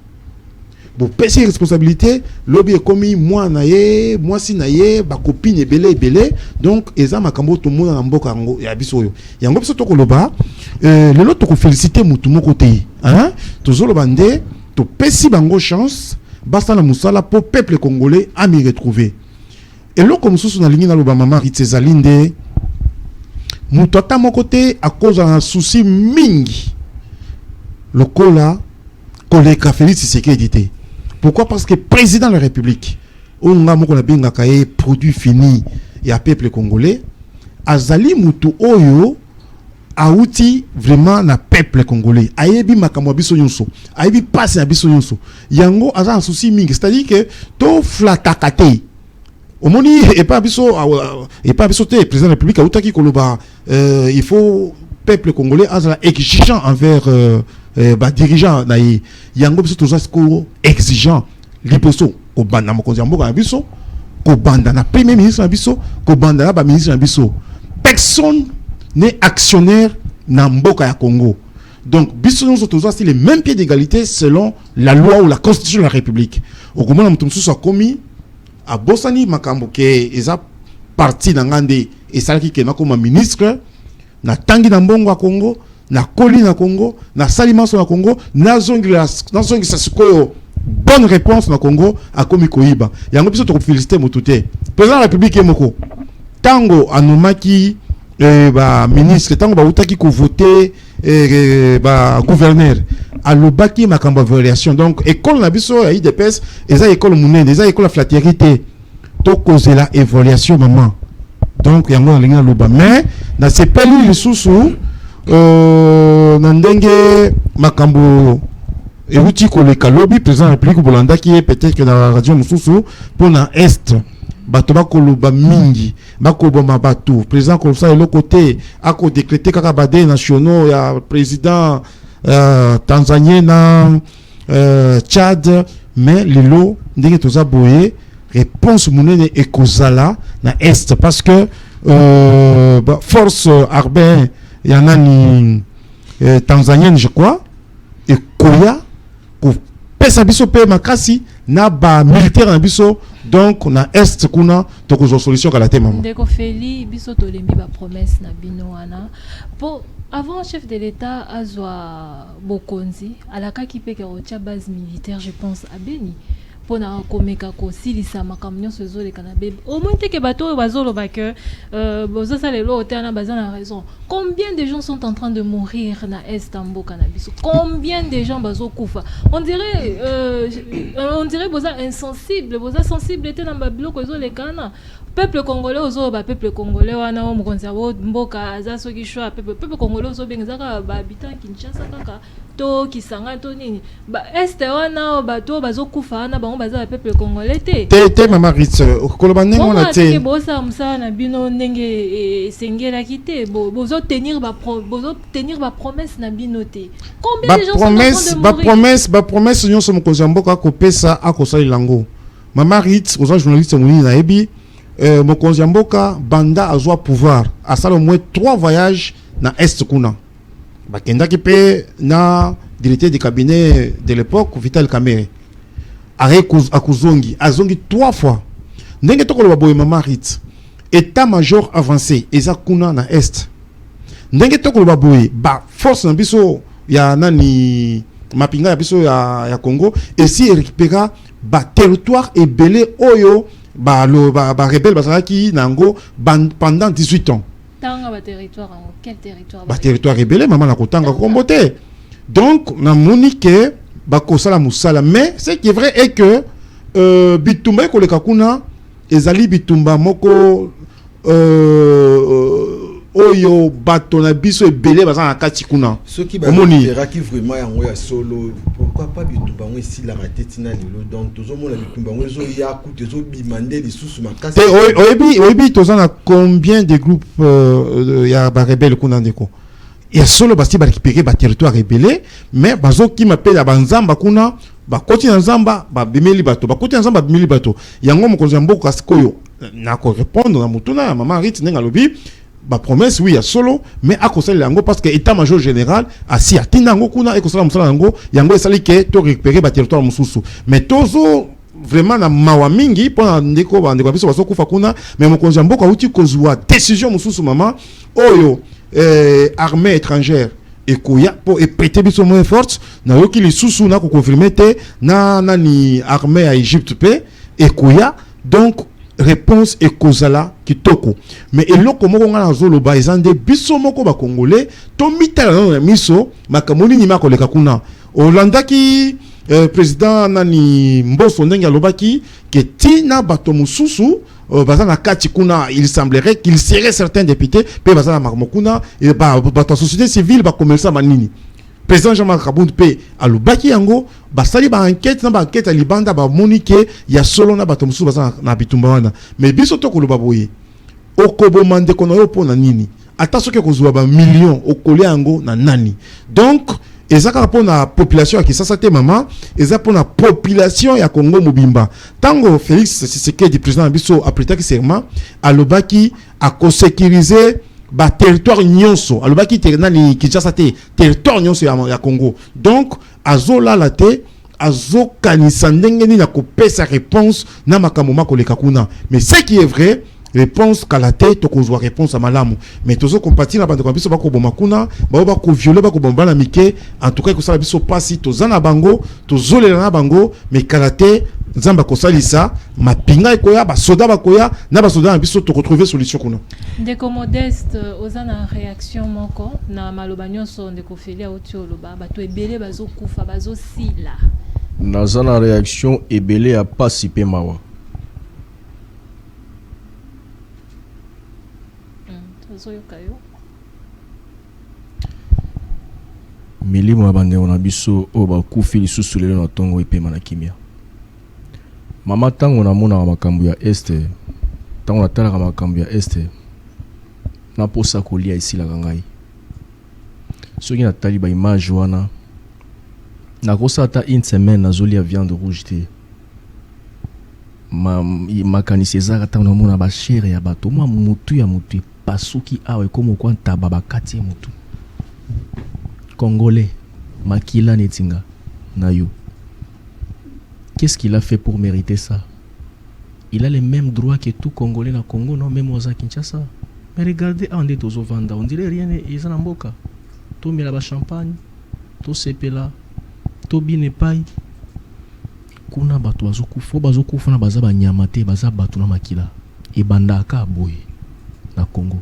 pour pèser responsabilité lobi ekomi mwana ye mwasi na ye ba copine ebele donc eza makambo to mona na mboka yango ya biso oyo yango biso tokoloba lelo toko féliciter mutu moko te hein tozoloba nde to pesi bango chance basta na musala pour peuple congolais à m'y retrouver. Et là comme sous na ligne na loba maman Ritzezalinde mutata mon côté à cause d'un souci mingi le cola collègue Félix Tshisekedi. Pourquoi? Parce que président de la République on a mon binga kaye produit fini et à peuple congolais azali mutu oyo auti vraiment na peuple congolais ayebi makambo biso nyonso ayebi passe na biso nyonso yango aza un souci mingi, c'est-à-dire que to flatakate omoni et pas biso te président de la République autaki koloba il faut peuple congolais azala exigeant envers dirigeant na yango biso toza ko exigeant liposo ko banda mokonzi mboka na biso ko banda na premier ministre na biso ko banda na ba ministre na biso. Personne n'est actionnaire dans Mboka ya Congo. Donc, nous sommes les mêmes pieds d'égalité selon la loi ou la constitution de la République. Au moment où nous sommes commis, à Bossani, Makamboke, ils ont parti dans Ngande, et ça qui est comme ministre, na Tangi na Mbongo à Congo, na Koli na Congo, na Salimanso na Congo, na Zongi Sasukoyo. Bonne réponse na Congo à Komi Koiba. Il y a un peu de féliciter Moutouté. Président de la République est Moko. Tango anomaki ministre tango ba utaki ko voter gouverneur alobaki makamba variation. Donc école na biso ya IDPS eza école munene eza école fraternité to causer la évaluation maman. Donc yango na linga loba mais na sepeli lisusu na ndenge makambo euti ko le kalobi président de la République Bolanda qui est peut-être que dans la radio mususu pour na est bato bakoloba mingi bakoboma bato président comme ça de l'autre côté a ko décréter kaka bade nationaux ya président tanzanien na Tchad mais lelo ndenge toza boye réponse munene ekozala na est parce que force armée ya nani tanzanienne je crois et koya ko pesa biso pe makasi na ba militaire na biso. Donc na est kuna tokozo solution kala te maman. Ndeko Feli biso tolembi ba promesse na bino wana. Pour avant chef de l'État azwa bokonzi alaka kipeke rotia base militaire je pense à Beni. Pona komeka ko silisa makamnyo sezo le kanabe. Au moins que bateau bazolo ba que bozo salelo otana bazana raison. Combien de gens sont en train de mourir na est ambo cannabis? Combien de gens bazo kufa? On dirait boza insensible, boza sensible était dans babilo ko zo le kana. Peuple congolais ozo ba peuple congolais wana o mukonzabo mboka azaso kishwa peuple congolais ozo bengezaka ba habitant Kinshasa kaka to kisanga to nini ba este wana ba to bazo kufa na bango baza peuple congolais te maman Ritz koloba nengo na te bosa msa na bino ndenge sengela kite bozo tenir ba promesse na bino te. Combien de gens sont en train de mourir? Ba promesse nyonso mukonzi mboka ko pesa akosali lango. Maman Ritz oza journaliste muni na ebi mokonzi mboka banda azwa pouvoir asala au moins 3 voyages na est kuna bakendaki pe na directeur de cabinet de l'époque Vital Kamerhe akuzongi azongi 3 fois ndenge tokoloba boye Maman Ritz état major avancé eza kuna na est ndenge tokoloba boye ba force na biso ya nani mapinga ya biso ya Congo et si récupéra ba territoire ebele oyo ba rebelle bazalaki nango pendant 18 ans. Tanga ba territoire quel territoire? Ba territoire rebelle maman na kotanga kombote. Donc na monique ba kosala musala mais ce qui est vrai est que bitumba ko le kakuna ezali bitumba moko oyo bato na biso ebele baza na kati kuna ceux qui batera qui vraiment yango ya solo pourquoi pas bitumba ngo ici la ratetina lelo donc tozo mona bitumba ngo zo ya ku tozo bimande lisusu makasi oyebi toza na combien de groupes ya ba rebelle kuna ndeko ya solo basi ba récupérer ba territoire rebelle mais bazo ki m'appelle ya banzamba kuna ba koti na nzamba ba bimeli bato ba koti na nzamba bimeli bato yango mokonzi mboka sikoyo na ko répondre na mutuna ya Maman Ritz nenga lobi ba promesse oui ya solo mais akosala yango parce que état major général asi atinda yango kuna ekosala musala yango yango esali ke to récupérer ba territoire mususu mais tozo vraiment na mawa mingi pona ndeko ba ndeko biso baso kufa kuna mais mokonzi mboka uti kozwa décision mususu maman oyo armée étrangère ekoya pour prêter biso moins force na yoki les sous na ko confirmer te na ni armée à Égypte pe ekoya donc réponse ekozala kitoko mais eloko moko nga na zolo ba ezande biso moko ba congolais to mitala na miso makamoni ni makoleka kuna Olanda ki président nani Mboso ndenge alobaki ke tina bato mususu baza na kati kuna il semblerait qu'il serait certains députés pe baza na makamokuna et bato société civile ba commerçant manini président Jean-Marc Kabund pe alobaki yango basali ba enquête na ba enquête à libanda ba monike ya solo na bato mususu baza na bitumba wana mais biso to koloba boye okobo mande kono yo pona nini ata soki kozwa ba millions okole yango na nani donc ezaka pour la population ya Kisasa te mama eza pour la population ya Congo mobimba tango Félix Tshisekedi président biso apretaki serment alobaki a sécuriser ba territoire nyonso alobaki nani Kinshasa te territoire nyonso ya Congo donc azola la te azo kanisa ndenge ni na kopesa réponse na makambo makoleka kuna mais ce qui est vrai réponse kala te to kozwa réponse à malamu mais tozo compatir na bande kwa biso bako boma kuna bako violer bako bomba na mike en tout cas ko sala biso pasi tozana bango tozolela na bango mais kala te nzamba ko salisa mapinga ekoya ba soda bakoya na ba soda na biso to retrouver solution kuna ndeko Modeste ozana réaction moko na maloba nyonso ndeko Feli Otioloba bato ebele bazo kufa bazo sila nazana réaction ebele a pasi pe mawa milimo ya bandeko na biso oyo bakufi lisusu lelo na ntongo epema na kimia mama ntango namonaka makambo ya este ntango natalaka makambo ya este naposa kolia esilaka ngai soki natali baimage wana nakosa ata une semaine nazolia viande rouge te makanisi ezaka ntango namona bashere ya bato mwa mutu ya mutu pasuki awe komo kwa ntaba bakati ya mutu Congolais makila netinga na yo. Qu'est-ce qu'il a fait pour mériter ça? Il a les mêmes droits que tout Congolais na Congo, non, même aux Kinshasa. Mais regardez, on est aux Ovanda, on dirait rien, ils en amboka. To mila ba champagne, to sepela, to binepai. Kuna batu bazokufa na baza ba nyamate, baza batu na makila. E bandaka boy na Congo.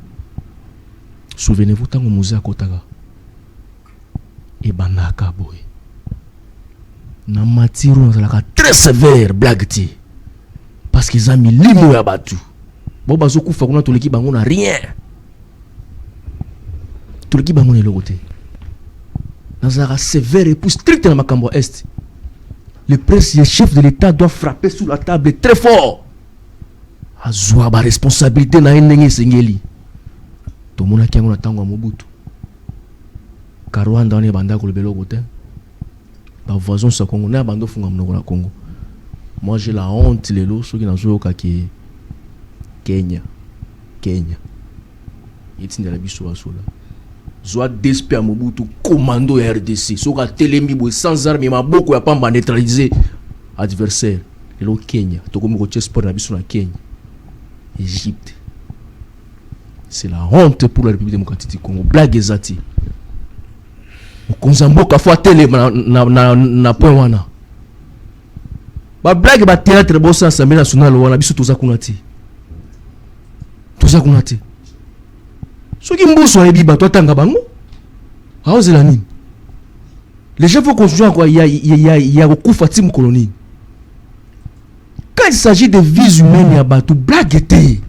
Souvenez-vous tango musée à Kotaga. Et banaka boy na matiro nazalaka très sévère blagti parce qu'ils ont mis limo ya batu bo bazokufa kuna toleki bango na rien toleki bango na lokote nazalaka sévère et plus strict na makambo est le président chef de l'état doit frapper sous la table très fort azwa ba responsabilité na ndenge sengeli to mona kiango na tango Mobutu Rwanda on est banda ko lebelo côté ba voisin sa Congo na bando funga mnoko na Congo. Moi j'ai la honte lelo soki nazo ki Kenya itinda la biso basola zoa DSP à Mobutu commando RDC soka telembi bo sans armes maboko ya pamba neutraliser adversaire lelo Kenya to komo ko sport na biso na Kenya Égypte. C'est la honte pour la République démocratique du Congo. Blague ezati Konzamboka fwa tele na point wana ba blague ba théâtre bossa assemblée nationale wana biso toza kunati soki mbuso ebi ba tanga bango haozela nini les gens faut construire quoi il y a kufa tim colonie quand il s'agit de vies humaines ya batu blague était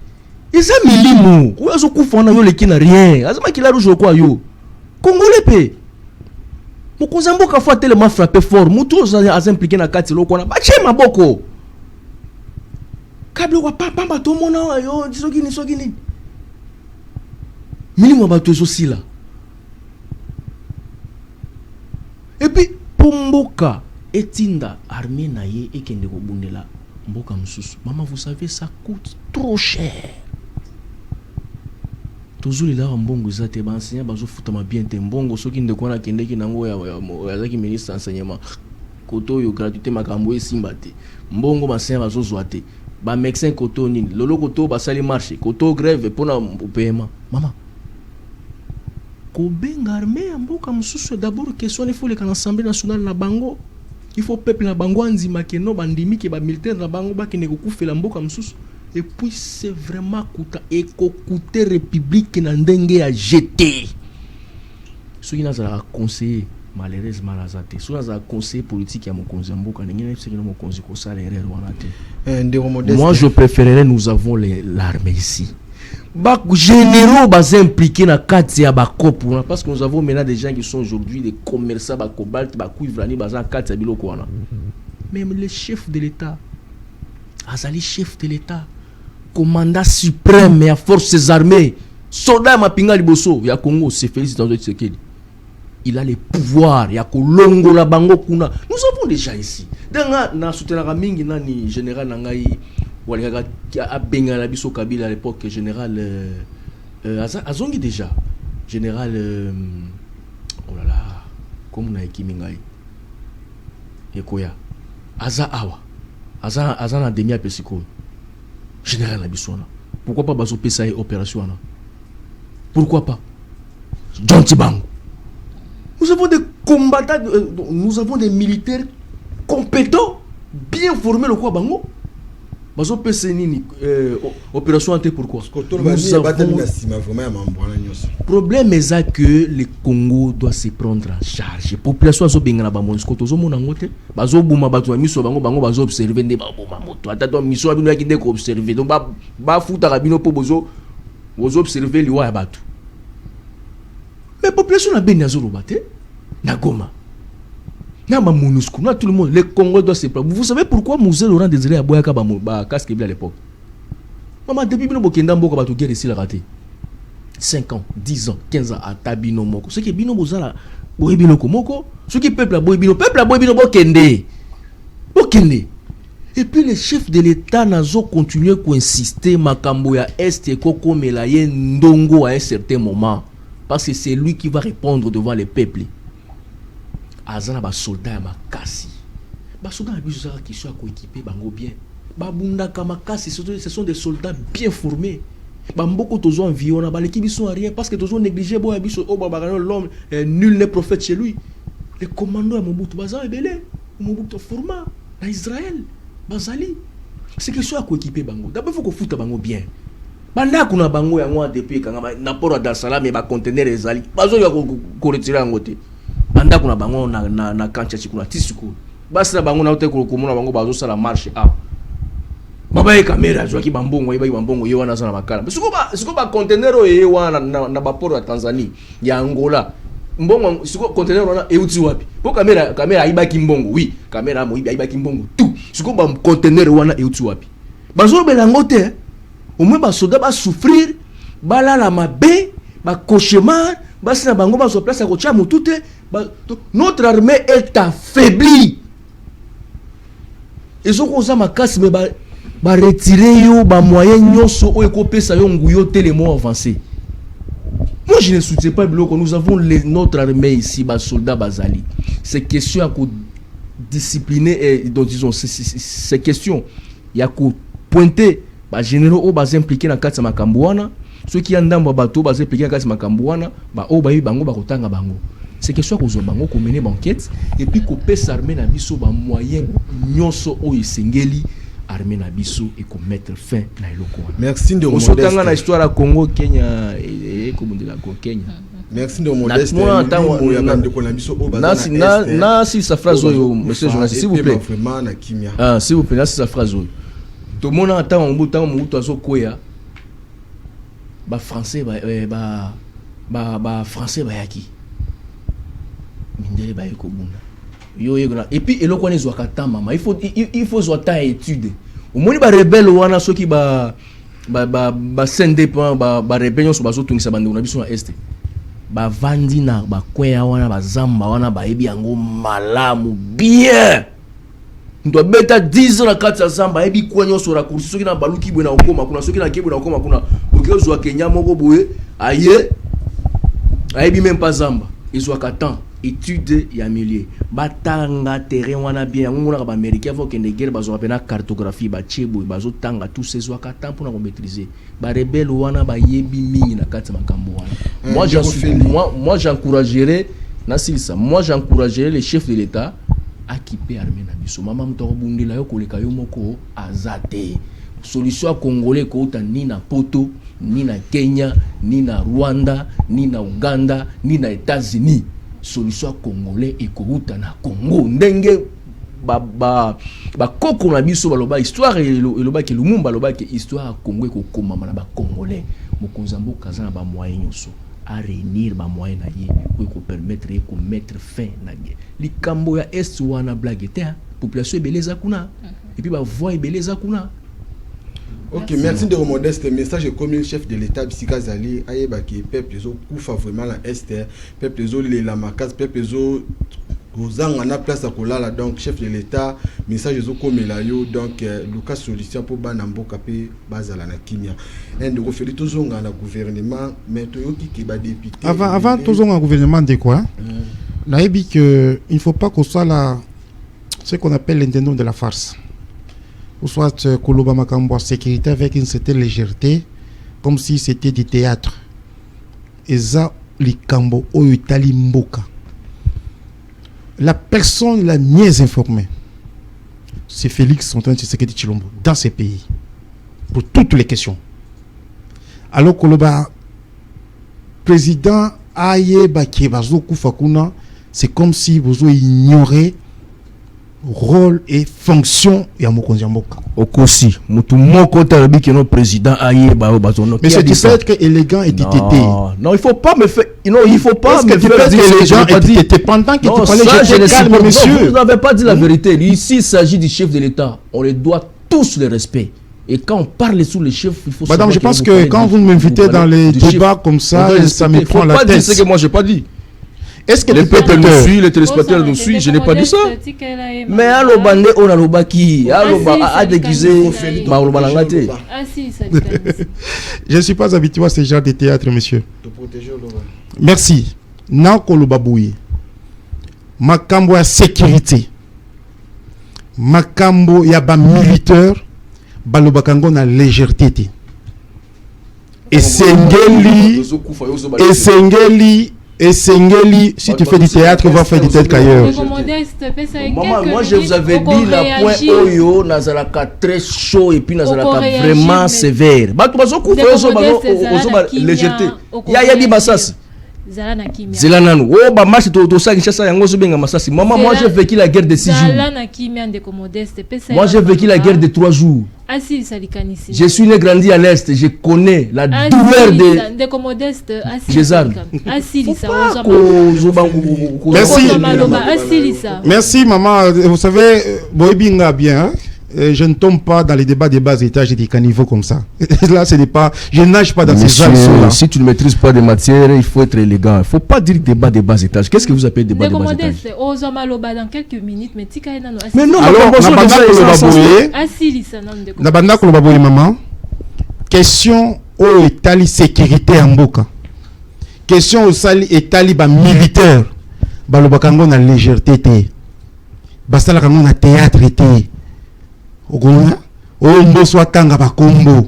eza milimo ozo kufa na yo leki na rien azama kila rouge quoi yo congolais pe Mokonzamboka fois tellement frappé fort, mutu a impliqué na kati loko na bache maboko. Kablo wa pamba to mona yo sogini. Minimum bato aussi là. Et puis pomboka etinda armée na ye ekende ko bundela mboka mususu. Maman vous savez ça coûte trop cher. Toujours là mbongo zate ba enseignant bazo futama bien te mbongo soki ndeko na kendeki nango ya zaki ministre enseignement koto yo gratuité makambo esimba te mbongo ba enseignant bazo zoate ba médecin koto nini lolo koto ba sali marché koto grève pona paiement mama kobenga armée ya mboka mosusu d'abord question il faut les l'Assemblée nationale na bango il faut peuple na bango andima ke no bandimi ke ba militaire na bango ba kene kokufela mboka mosusu et puis c'est vraiment coûter république na ndenge ya jeter soki nazala conseiller malheureusement nazate soki nazala conseiller politique ya mokonzi ya mboka ndenge na biso kino mokonzi kosala erreur wana te. Moi je préférerais nous avons l'armée ici ba généraux bas impliqués na kati ya bakop parce que nous avons maintenant des gens qui sont aujourd'hui des commerçants ba cobalt ba cuivre ni bazan kati ya biloko wana. Même le chef de l'état azali chef de l'état commandant suprême ya forces armées soldat mapinga liboso ya Congo c'est Félix Tshisekedi. Il a les pouvoirs ya kolongo la bango kuna. Nous avons déjà ici danga na soutenaka mingi nani général nangai Waligaga a benga biso Kabila à l'époque général azongi déjà général oh là là comme na ekimingai ekoya aza awa aza na demi apesiko général abisona pourquoi pas bazo pesa opération là pourquoi pas John Tibango. Nous avons des combattants nous avons des militaires compétents bien formés le quoi bango. Bazo pesa nini opération anté pourquoi problème est que le Congo doit se prendre en charge population azo bengana ba MONUSCO tozo mona ngote bazo buma batu miso bango bazo observer nde ba buma moto atata miso abino yakinde ko observer donc ba futa kabino po bozo observer liwa ya batu mais population na beni azo robate na Goma na ba MONUSCO na tout le monde le Congo doit se prendre. Vous savez pourquoi Moussé Laurent Désiré Aboyaka ba casque à l'époque maman depuis bino bokenda mboka ba to guerre ici la raté 5 ans 10 ans 15 ans à tabino moko ce qui bino bozala boye bino komoko ce qui peuple a boye bino bokende et puis le chef de l'état nazo continuer ko insister makambo ya est et koko melaye ndongo à un certain moment parce que c'est lui qui va répondre devant les peuples. Azana ba soldat ya makasi ba soldat ya biso qui soit coéquipé bango bien ba bundaka makasi ce sont des soldats bien formés ba mboko tozo environ na ba l'équipe ils sont rien parce que tozo négligé bo ya biso o ba l'homme nul n'est prophète chez lui. Les commandos à Mobutu baza ebele Mobutu format na Israël bazali c'est que soit coéquipé bango d'abord faut ko futa bango bien banda kuna bango ya ngwa depuis kanga na port Dar es Salaam et ba conteneur ezali bazo ya ko retirer ngote banda kuna bango na kancha chikuna tisiku basi na bango na hotel ko komona bango bazo sala marche a baba e kamera zo ki bambongo ye wana sana makala siko ba conteneur ye wana na ba port ya Tanzania ya Angola mbongo siko conteneur wana euti wapi po kamera aibaki mbongo oui kamera mo aibaki mbongo tout siko ba conteneur wana euti wapi bazo belango te au moins ba soda ba souffrir balala mabe ba cauchemar basi na bango ba so place ko cha mutute notre armée est affaiblie et so ko za makasi me ba retirer yo ba moyen nyonso o ekopesa yo nguyo télémo avancé. Moi je ne soutiens pas biloko nous avons notre armée ici ba soldats bazali c'est question à discipliner et donc disons c'est question ya ko pointer ba généraux o ba impliquer na kati makambo wana ceux qui andamba bato ba impliquer na kati makambo wana ba o ba yi bango ba kotanga bango c'est question ko zo bango ko mener enquête et puis ko pesa armée na biso ba moyen nyonso o isengeli armée na biso et ko mettre fin na eloko wana. Merci de Modeste. Osotanga na histoire ya Congo Kenya et ko bundela ko Kenya. Merci de Modeste. Na si sa phrase oyo monsieur journaliste s'il vous plaît. Ah s'il vous plaît, na si sa phrase oyo. Tout le monde entend un bouton mutu azokoya ba français ba français ba yaki mindele ba yeko bunda yo yegona et puis eloko wana ezwaka temps mama il faut zo temps étude au moins ba rebelle wana soki ba indépendant ba rebelle so bazo tungisa bande na biso na est ba vandi na ba kwea wana ba zamba wana ba yebi yango malamu bien ndo beta 10 ans na kati ya zamba yebi kwa nyonso ra kursi soki na baluki bwe na okoma kuna soki na kebwe na okoma kuna okezo Kenya moko boye aye ayebi même pas zamba ezwaka temps étude ya milieu batanga terrain wana bien ngona ba américain faut que ne guerre bazo apena cartographie ba chebo bazo tanga tous ces zoaka temps pour na maîtriser ba rebelle wana ba yebi mingi na kati makambo wana moi j'encouragerais nasilisa moi j'encouragerais les chefs de l'état à quitter armée na biso mama mtoko bundela yo koleka yo moko azate solution congolais ko ni na Poto ni na Kenya ni na Rwanda ni na Uganda ni na États-Unis solution congolais ekouta na Congo ndenge ba koko na biso baloba histoire eloba ke Lumumba loba ke histoire Congo ekokoma na ba congolais mokonzambo kaza na ba moyens nyonso à réunir ba moyens na ye pour permettre ko mettre fin na guerre likambo ya est wana blague te population ebeleza kuna et puis ba voix ebeleza kuna. Ok, merci de Modeste. Message est comme le chef de l'État, Bissika Zali, Ayeba qui peuple les autres koufa vraiment la Esther, peuple les autres les lamakas, peuple les autres Rosang en a place à Kolala, donc chef de l'État, message les autres comme Elayo, donc Lucas solution pour Banambo Kapé, Bazala na Kimia. Et de refaire tous on a gouvernement, mais Toyoki qui va député. Avant tous on a gouvernement de quoi? Là, il dit que il ne faut pas qu'on soit là, ce qu'on appelle l'intendant de la farce. Ou soit Koloba Makambo sécurité avec une certaine légèreté, comme si c'était du théâtre. Et ça, Likambo Oyutali Mboka. La personne la mieux informée, c'est Félix Antoine Tshisekedi Tshilombo, dans ces pays, pour toutes les questions. Alors Koloba, président Aye Baki Bazo Koufakuna, c'est comme si vous ignorez rôle et fonction ya mokonzi mboka okosi mutu moko tarabi que notre président aye ba bazono mais c'est du fait que élégant et tété non il faut pas me faire non il faut pas me faire dire élégant et tété pendant que tu parlais j'étais calme monsieur vous n'avez pas dit la vérité ici il s'agit du chef de l'État on les doit tous le respect et quand on parle sous les chefs il faut madame je pense que quand vous m'invitez dans les débats comme ça ça me prend la tête c'est que moi j'ai pas dit. Est-ce que les peuples nous suivent, les téléspectateurs nous suivent, je n'ai pas dit ça. Mais allo bande on a lobaki, allo a déguisé ma lobalangate. Je ne suis pas habitué à ce genre de théâtre monsieur. Merci. Nako lobaboui. Makambo ya sécurité. Makambo ya ba militaire, balobakango na légèreté. Et Sengeli et Sengeli, si tu fais du théâtre, va faire du théâtre ailleurs. Maman, moi je vous avais dit la point Oyo, Nazalaka très chaud et puis Nazalaka vraiment sévère. Bah, tu vas au coup, légèreté. Ya dit Bassas. Zelananou. Oh, bah, match de ça, Kinshasa, Yango Zubenga Massassi. Maman, moi j'ai vécu la guerre de 6 jours. Moi j'ai vécu la guerre de 3 jours. Je suis né grandi à l'Est, je connais la douleur de Gézard. Merci maman, vous savez, Boybinga bien, hein? Je ne tombe pas dans les débats des bas étages et des caniveaux comme ça. Là, ce n'est pas, je nage pas dans ces eaux-là. Si tu ne maîtrises pas des matières, il faut être élégant. Il ne faut pas dire débat des bas étages. Qu'est-ce que vous appelez débat des bas étages? Dans quelques minutes, mais non, alors, Nabanda Kolobaboye maman. Question au Italie sécurité en Boka. Question au Sali Italie militaire. Balobakango na légèreté té. Basala kango na théâtre té. Ogona ombo swatanga bakombo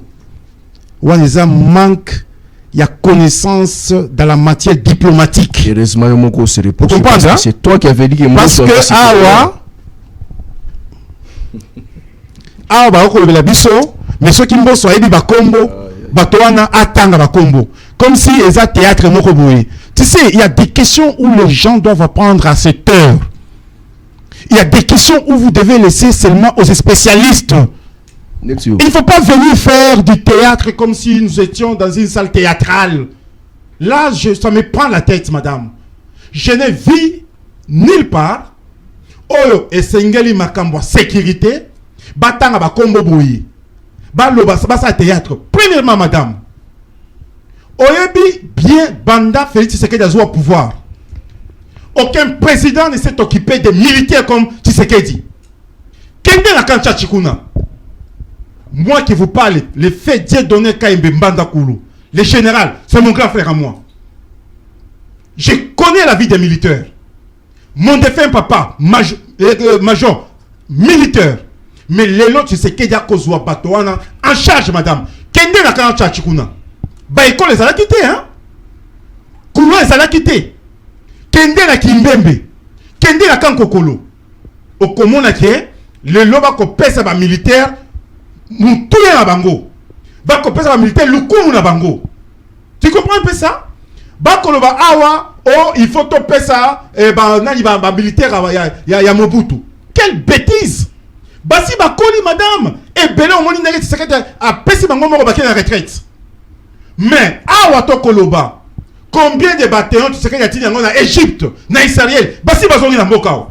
waneza manque ya connaissance dans la matière diplomatique. Heureusement Yomoko se répond. C'est toi qui avais dit que parce que awa ba ko bela biso mais ceux qui mboso ayebi bakombo batoana atanga bakombo comme si eza théâtre moko boye. Tu sais, il y a des questions où les gens doivent apprendre à cette heure. Il y a des questions où vous devez laisser seulement aux spécialistes. Il ne faut pas venir faire du théâtre comme si nous étions dans une salle théâtrale. Là, ça me prend la tête, madame. Je n'ai vu nulle part. Oyo esengeli makambo sécurité. Batanga ba kombo boyi. Baloba sa théâtre. Premièrement, madame. Oyebi bien banda Félix Tshisekedi azwa pouvoir. Aucun président ne s'est occupé des militaires comme Tshisekedi. Kende la kancha chikuna. Moi qui vous parle, le fait Dieu donné Kaimbe Mbanda Koulou, le général, c'est mon grand frère à moi. Je connais la vie des militaires. mon défunt papa, major militaire, mais les autres, c'est qu'il y a kozwa batoana en charge, madame. Kende na kana charge kuna. Ba école ça l'a quitté, hein? Kouloa ça l'a quitté. Kende na Kimbembe. Kende na Kankokolo. Au komona ke, le loba ko pesa ba militaire, moutoule na bango. Ba ko pesa ba militaire, lukumu na bango. Tu comprends un peu ça? Ba ko loba awa, oh, il faut to pesa, nani ba militaire, ya Mobutu. Quelle bêtise! Basi bakoli madame et belé au moni nageti secrétaire a pesi bango moko bakena na retraite. Mais awa to koloba combien de bataillons tu sais qu'il y a tini en Égypte, na Israël, basi bazongi na mboka.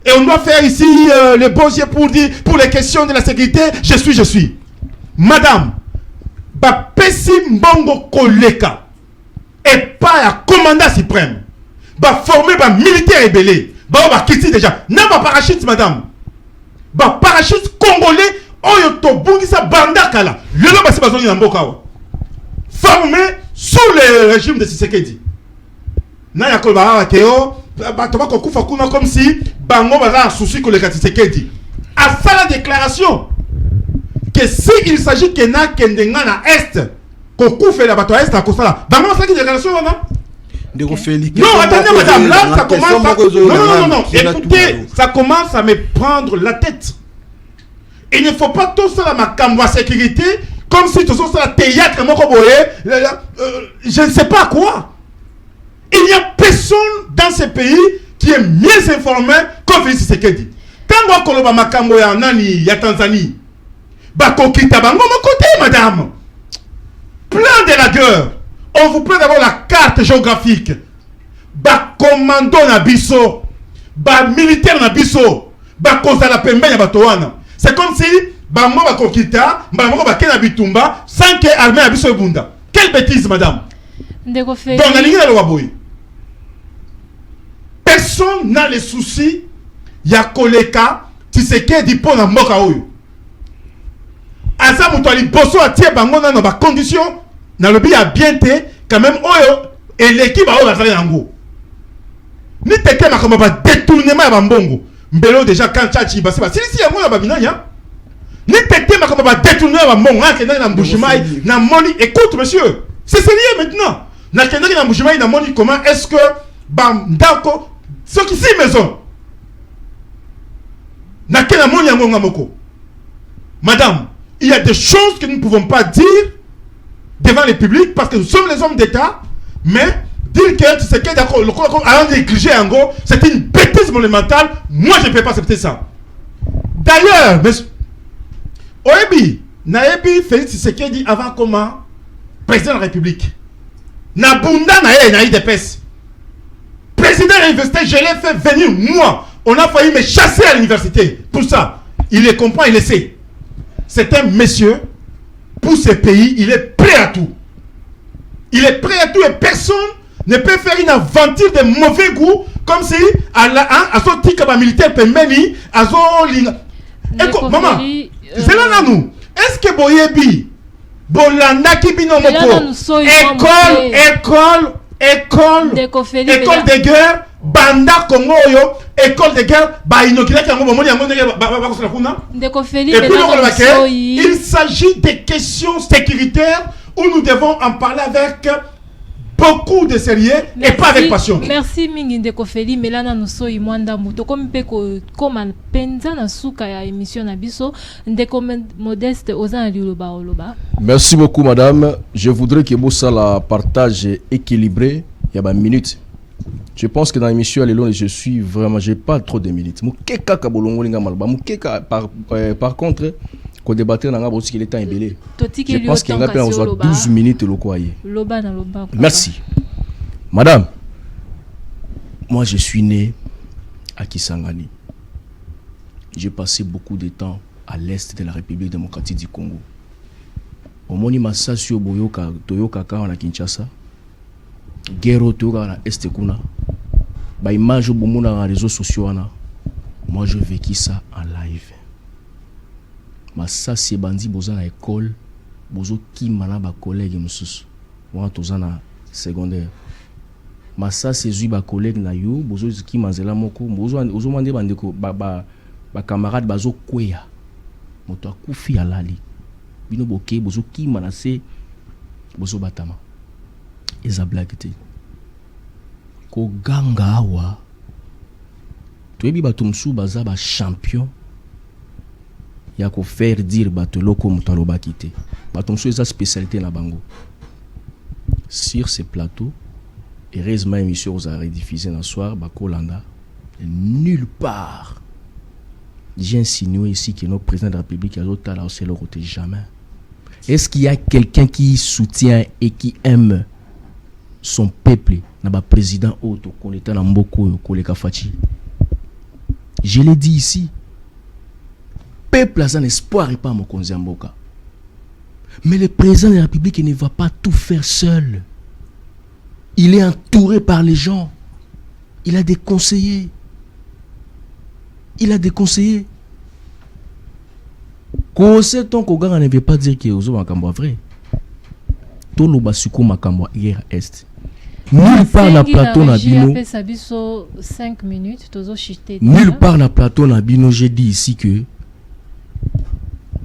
Et on doit faire ici le beau jeu pour dire pour les questions de la sécurité, je suis. Madame, ba pesi mbongo koleka et pas à commandant suprême. Ba former ba militaire et belé. Ba kiti déjà. Na ba parachute madame. Ba parachute congolais oyo to bungisa bandakala lelo basi bazongi na mboka wa formé sous le régime de Tshisekedi na ya ko ba keo ba to ba ko kufa kuna comme si bango baza souci que le Tshisekedi a fait la déclaration que si il s'agit que na kendenga na est ko kufa la bato est a kosala bango ça qui déclaration wana. Non, attendez madame, là ça commence à... Non, écoutez, ça commence à me prendre la tête. Il ne faut pas tout ça dans ma cambo sécurité, comme si tout ça c'est la théâtre, je ne sais pas quoi. Il n'y a personne dans ce pays qui est mieux informé comme Félix Tshisekedi. Quand on koloba makambo ya nani ya Tanzanie, bakokita bango mon côté madame. Plein de la gueule. On vous peut d'avoir la carte géographique. Ba commando na biso, ba militaire na biso, ba koza la pembe ya batowana. C'est comme si ba mo ba kokita, ba mo ba kena bitumba sans que armée na biso bunda. Quelle bêtise madame. Ndeko Feli. Donc la ligne de l'Owaboy. Personne n'a les soucis ya koleka Tshisekedi po na mboka oyo. Asa muto ali boso atie bango na ba condition. Dans le pays a bien été quand même et l'équipe a ouvert yango. Ni teke makamba ba détournement ya bambongo. Mbelo déjà quand tchachi basi ba si yango na ba binanya. Ni teke makamba ba détournement ya bambongo na kenda na Mbushimai na moni écoute monsieur, c'est sérieux maintenant. Na kenda na Mbushimai na moni comment est-ce que bandako ce qui si maison. Na kenda moni yango ngamoko. Madame, il y a des choses que nous ne pouvons pas dire devant le public parce que nous sommes les hommes d'État, mais dire que tu sais que d'accord, le allant négliger en gros, c'est une bêtise monumentale. Moi, je ne peux pas accepter ça. D'ailleurs, Oebi, Naebi Félix Tshisekedi avant comment président de la République. Nabunda Nae des pèses. Président de l'université, je l'ai fait venir moi. On a failli me chasser à l'université. Pour ça, il les comprend, il le sait. C'est un monsieur. Pour ce pays, il est prêt à tout. Il est prêt à tout et personne ne peut faire une aventure de mauvais goût comme si à son tika militaire pemeni à son écoute maman c'est là nous est-ce que boyebi bolanda ki bino moko école de guerre banda Congo yo école de guerre ba inokila kango bomoni yango ba kosala kuna Ndeko Feli. Et puis il s'agit des questions sécuritaires où nous devons en parler avec beaucoup de sérieux. Merci, et pas avec passion. Merci mingi Ndeko Feli melana nusoi mwanda muto comme peko koma penza na suka ya émission na biso Ndeko Modeste ozana liloba oloba. Merci beaucoup madame. Je voudrais que bossa la partage équilibré il y a ba minute. Je pense que dans l'émission je suis vraiment, j'ai pas trop de minutes. Par contre, quand débattre dans la qu'il est temps ébélé. Je pense qu'il y a 12 minutes le quoi. Merci. Madame, moi je suis né à Kisangani. J'ai passé beaucoup de temps à l'est de la République démocratique du Congo. Au monument Sasio Boyoka, Toyoka na Kinshasa. Guerre autour à l'est kuna. Ba image au bomona dans les réseaux sociaux ana. Moi je vécu ça en live. Ma ça c'est bandi boza na école, bozo ki mana ba collègue mususu. Moi tozana secondaire. Massa c'est ba collègue na yo bozo ki manzela moko bozo mande bandeko ba camarade bazo kweya moto akufi alali bino boke bozo ki manase bozo batama eza blague te ko ganga awa toyebi bato msu baza ba champion ya ko faire dire bato loko moto alobaki te bato msu eza spécialité na bango sur ces plateaux. Heureusement, émission vous a rediffusé dans le soir, Bakolanda. Nulle part. J'ai insinué ici que notre président de la République a l'autre là, c'est le côté jamais. Est-ce qu'il y a quelqu'un qui soutient et qui aime son peuple? N'a pas président autre qu'on était dans Mboko, Koleka Fachi. Je l'ai dit ici. Peuple a un espoir et pas mon Konziamboka. Mais le président de la République ne va pas tout faire seul. Il est entouré par les gens. Il a des conseillers. Conseil ton Koga ne veut pas dire que Ozo Makambo est vrai. Tout le basuko Makambo hier est. Nulle part na plateau na bino. 5 minutes, nulle part na plateau na bino, j'ai dit ici que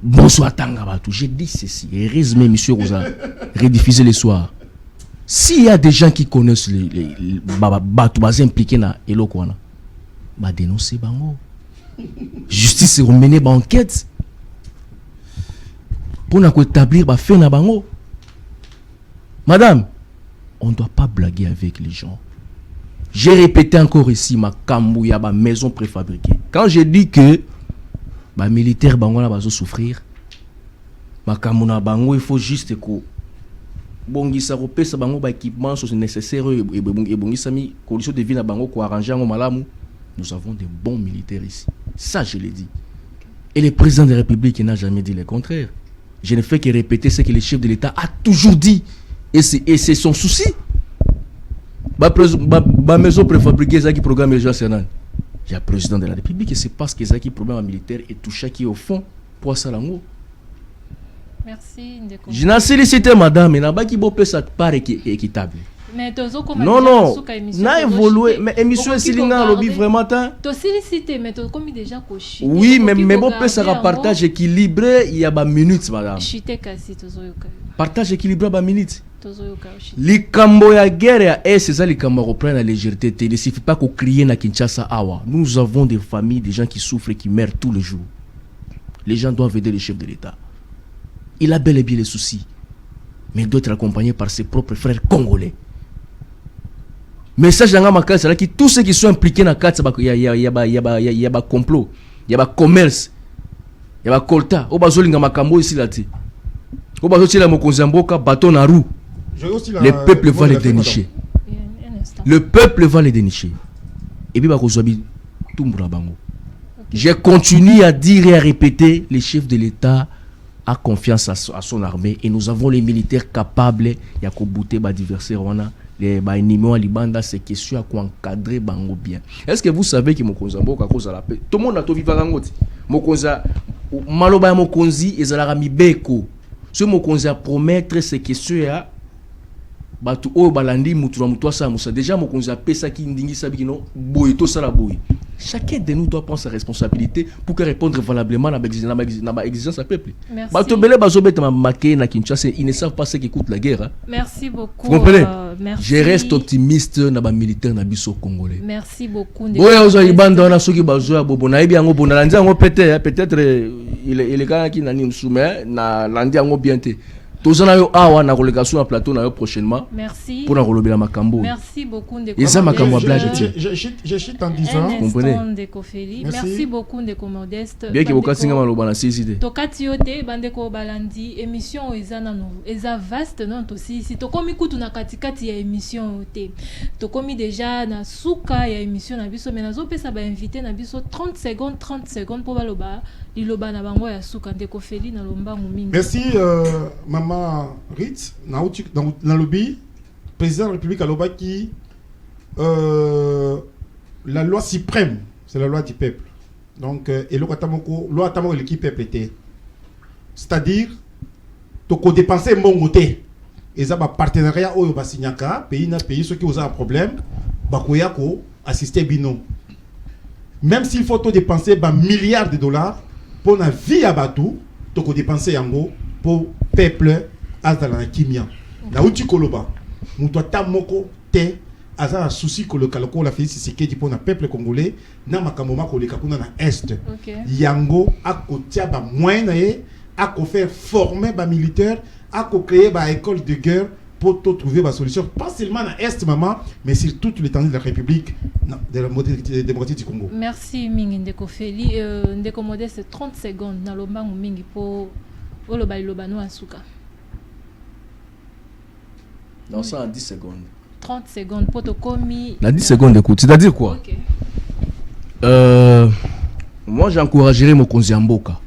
bonsoir Tangabatou. J'ai dit ceci. Heureusement, monsieur Rosa, rediffusé le soir. S'il y a des gens qui connaissent les bateaux impliqués dans Elokwana, bah dénoncer bango. Justice est remenée par enquête pour établir bah fait na bango. Madame, on ne doit pas blaguer avec les gens. J'ai répété encore ici ma Kambouya, ma maison préfabriquée. Quand j'ai dit que bah militaire bango là va souffrir, ma Kamuna bango il faut juste que bongisa repesa bango ba équipement sont nécessaires et bongisa mi conditions de vie na bango ko arranger en malamu. Nous avons des bons militaires ici. Ça je l'ai dit. Et le président de la République n'a jamais dit le contraire. Je ne fais que répéter ce que le chef de l'État a toujours dit et c'est son souci. Ba maison préfabriquée ça qui programme les gens sénat. Il y a le président de la République et c'est parce que ça qui problème militaire et tout ça qui est au fond pour ça lango. Merci. Je n'ai sollicité madame, mais n'a pas qui peut ça part équitable. Mais non, n'a évolué, mais émission est silinga lobby vraiment tant. Tu sollicité, mais tu comme déjà coché. Oui, mais bon peut ça partage équilibré, il y a ba minutes madame. Chité kasi tozoyoka. Partage équilibré ba minutes. Tozoyoka. Likambo ya guerre et c'est ça likambo reprend la légèreté. Il ne suffit pas qu'on crie na Kinshasa awa. Nous avons des familles, des gens qui souffrent et qui meurent tous les jours. Les gens doivent aider le chef de l'État. Il a bel et bien les soucis, mais il doit être accompagné par ses propres frères congolais. Message dans ma case, c'est que tous ceux qui sont impliqués dans la case, il y a complot, il y a commerce, il y a colta. Au bas de makambo ici là, au bas de la mokonzamboka bâton à roue. Le peuple va les dénicher. Le peuple va les dénicher. Et puis bakozobi tumbura bango. Je continue à dire et à répéter, les chefs de l'État a confiance à son armée et nous avons les militaires capables ya ko bouter ba adversaire wana les ba ennemis à libanda c'est question à encadrer bango bien. Est-ce que vous savez que mokonza mboka cause la paix tout le monde a to vivre ngoti mokonza maloba ya mokonzi ezala mibeko ce mokonza promettre ces questions ya batu o balandi mutu na mutu sa musa déjà mokonza pesa ki ndingi sabi no boy to sala boy. Chacun de nous doit prendre sa responsabilité pour que répondre valablement à l'exigence à peuple. Merci. Ils ne savent pas ce qui coûte la guerre. Hein. Merci beaucoup. Vous comprenez? Merci. Je reste optimiste dans les militaires congolais. Merci beaucoup. Peut-être il est quand qui n'a ni soumet na landi ango bien te. Tous en ayo awa na relégation à plateau na prochainement. Merci. Pour enrôler la makambo. Merci beaucoup de je chute en disant. Merci beaucoup de Modeste. Bien que vous singa maloba na siside. Tokatiote bandeko balandi émission ezana no eza vaste non aussi si tokomi kutu na katikati ya émission te. Tokomi déjà na suka ya émission na biso mais nazo pesa ba invité na biso 30 secondes pour baloba liloba na bango ya suka ndeko Feli na lombangu mingi. Merci maman Ritz na lobby président de la République alobaki la loi suprême c'est la loi du peuple donc et loi atamoko l'équipe peuple était c'est-à-dire toko dépenser mbongo te eza ba partenariat oyo ba signaka pays na pays ceux qui ont un problème bakoya ko assister bino. Même s'il faut to dépenser ba milliards de dollars pour la vie à Batou, to ko dépenser yango pour peuple azala na kimia. Na uti koloba, muto tamoko te aza un souci que le kaloko la Félix Tshisekedi pour na peuple congolais na makamoma ko leka kuna na est. Yango akotia ba moyen ye ako faire former ba militaire, ako créer ba école de guerre pour trouver ma solution, pas seulement à l'Est, maman, mais sur toute l'étendue de la République de la démocratique du Congo. Merci, Mingi Ndeko Feli. Ndeko Modeste, c'est 30 secondes. Dans le banc, Mingi, pour le Lobano Asuka. Non, ça en 10 secondes. 30 secondes, pour te commis. Dans 10 secondes, écoute. C'est-à-dire quoi? Okay. Moi, j'encouragerais mon Konziamboka.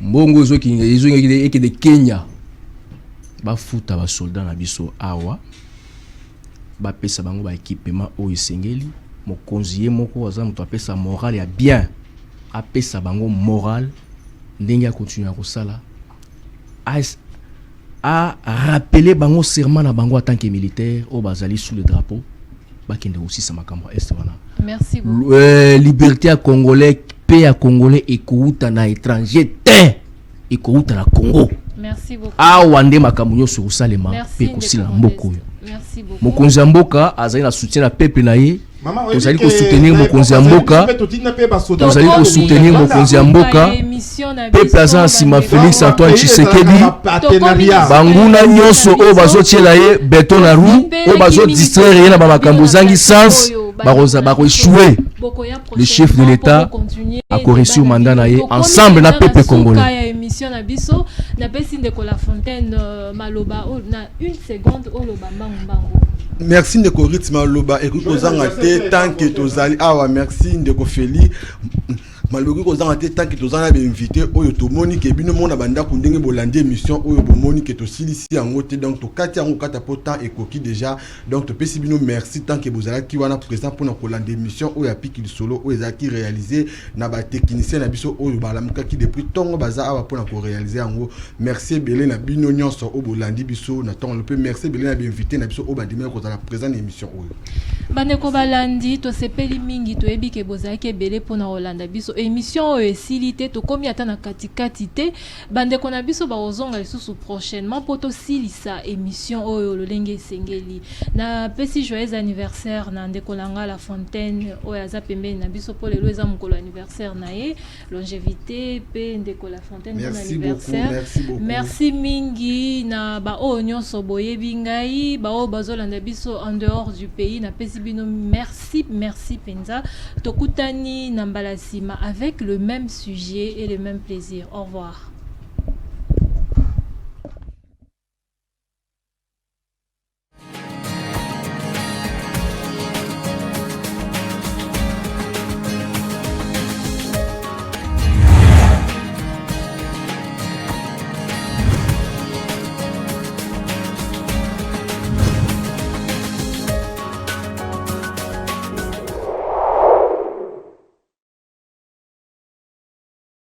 Mbongo, ils ont de Kenya. Bafuta ba soldat na biso awa ba pesa bango ba équipement o esengeli mokonzi moko aza muto apesa moral ya bien apesa bango moral ndenge ya continuer ko sala a rappeler bango serment na bango en tant que militaire o bazali sous le drapeau bakende aussi sa makambo est wana. Merci beaucoup. Liberté à congolais, paix à congolais et kouta na étranger et kouta na Congo. Merci beaucoup. Wande makamunyo sur salema pe kosila mboko. Merci beaucoup. Mokonzi mboka azali na soutien na peuple na ye. Tozali ko soutenir mokonzi mboka. Tozali ko soutenir mokonzi mboka. Peuple azali sima Félix Antoine Tshisekedi. Banguna nyonso o bazo tiela ye beton na roue, o bazo distraire ye na ba makambo zangi sens. Baroza bako échouer. Le chef de l'État a réussi au mandat na ye ensemble na peuple congolais. Émission na biso na pesi Ndeko La Fontaine maloba na 1 seconde o loba mbango. Merci Ndeko Ritz maloba et ko zanga te tant que tozali awa merci Ndeko Feli malobi ko zanga te tant que tozana be invité oyo to moni ke bino mona banda ku ndenge bolandi émission oyo bo moni ke to silisi yango te donc to kati yango kata pota et koki déjà donc to pesi bino merci tant que bozala ki wana présent pour na kolanda émission oyo apiki solo oyo ezaki réaliser na ba technicien na biso oyo balamuka ki depuis tongo baza awa pour na ko réaliser yango merci belé na bino nyonso o bolandi biso na tongo le peu merci belé na be invité na biso o ba demel ko zala présent na émission oyo bandeko balandi to sepeli mingi to ebi ke bozala ke belé pour na Rolanda biso émission silité to komi ata na katikati te bandeko na biso ba ozonga lisusu prochainement poto silisa émission oyo lolenge sengeli na pesi joyeux anniversaire na ndeko langa La Fontaine oyo aza pembeni na biso po lelo eza mokolo anniversaire na ye longévité pe ndeko La Fontaine bon anniversaire merci mingi na ba oyo nyonso boyebi ngai ba oyo bazolanda biso en dehors du pays na pesi bino merci penza tokutani na mbalasima avec le même sujet et le même plaisir. Au revoir.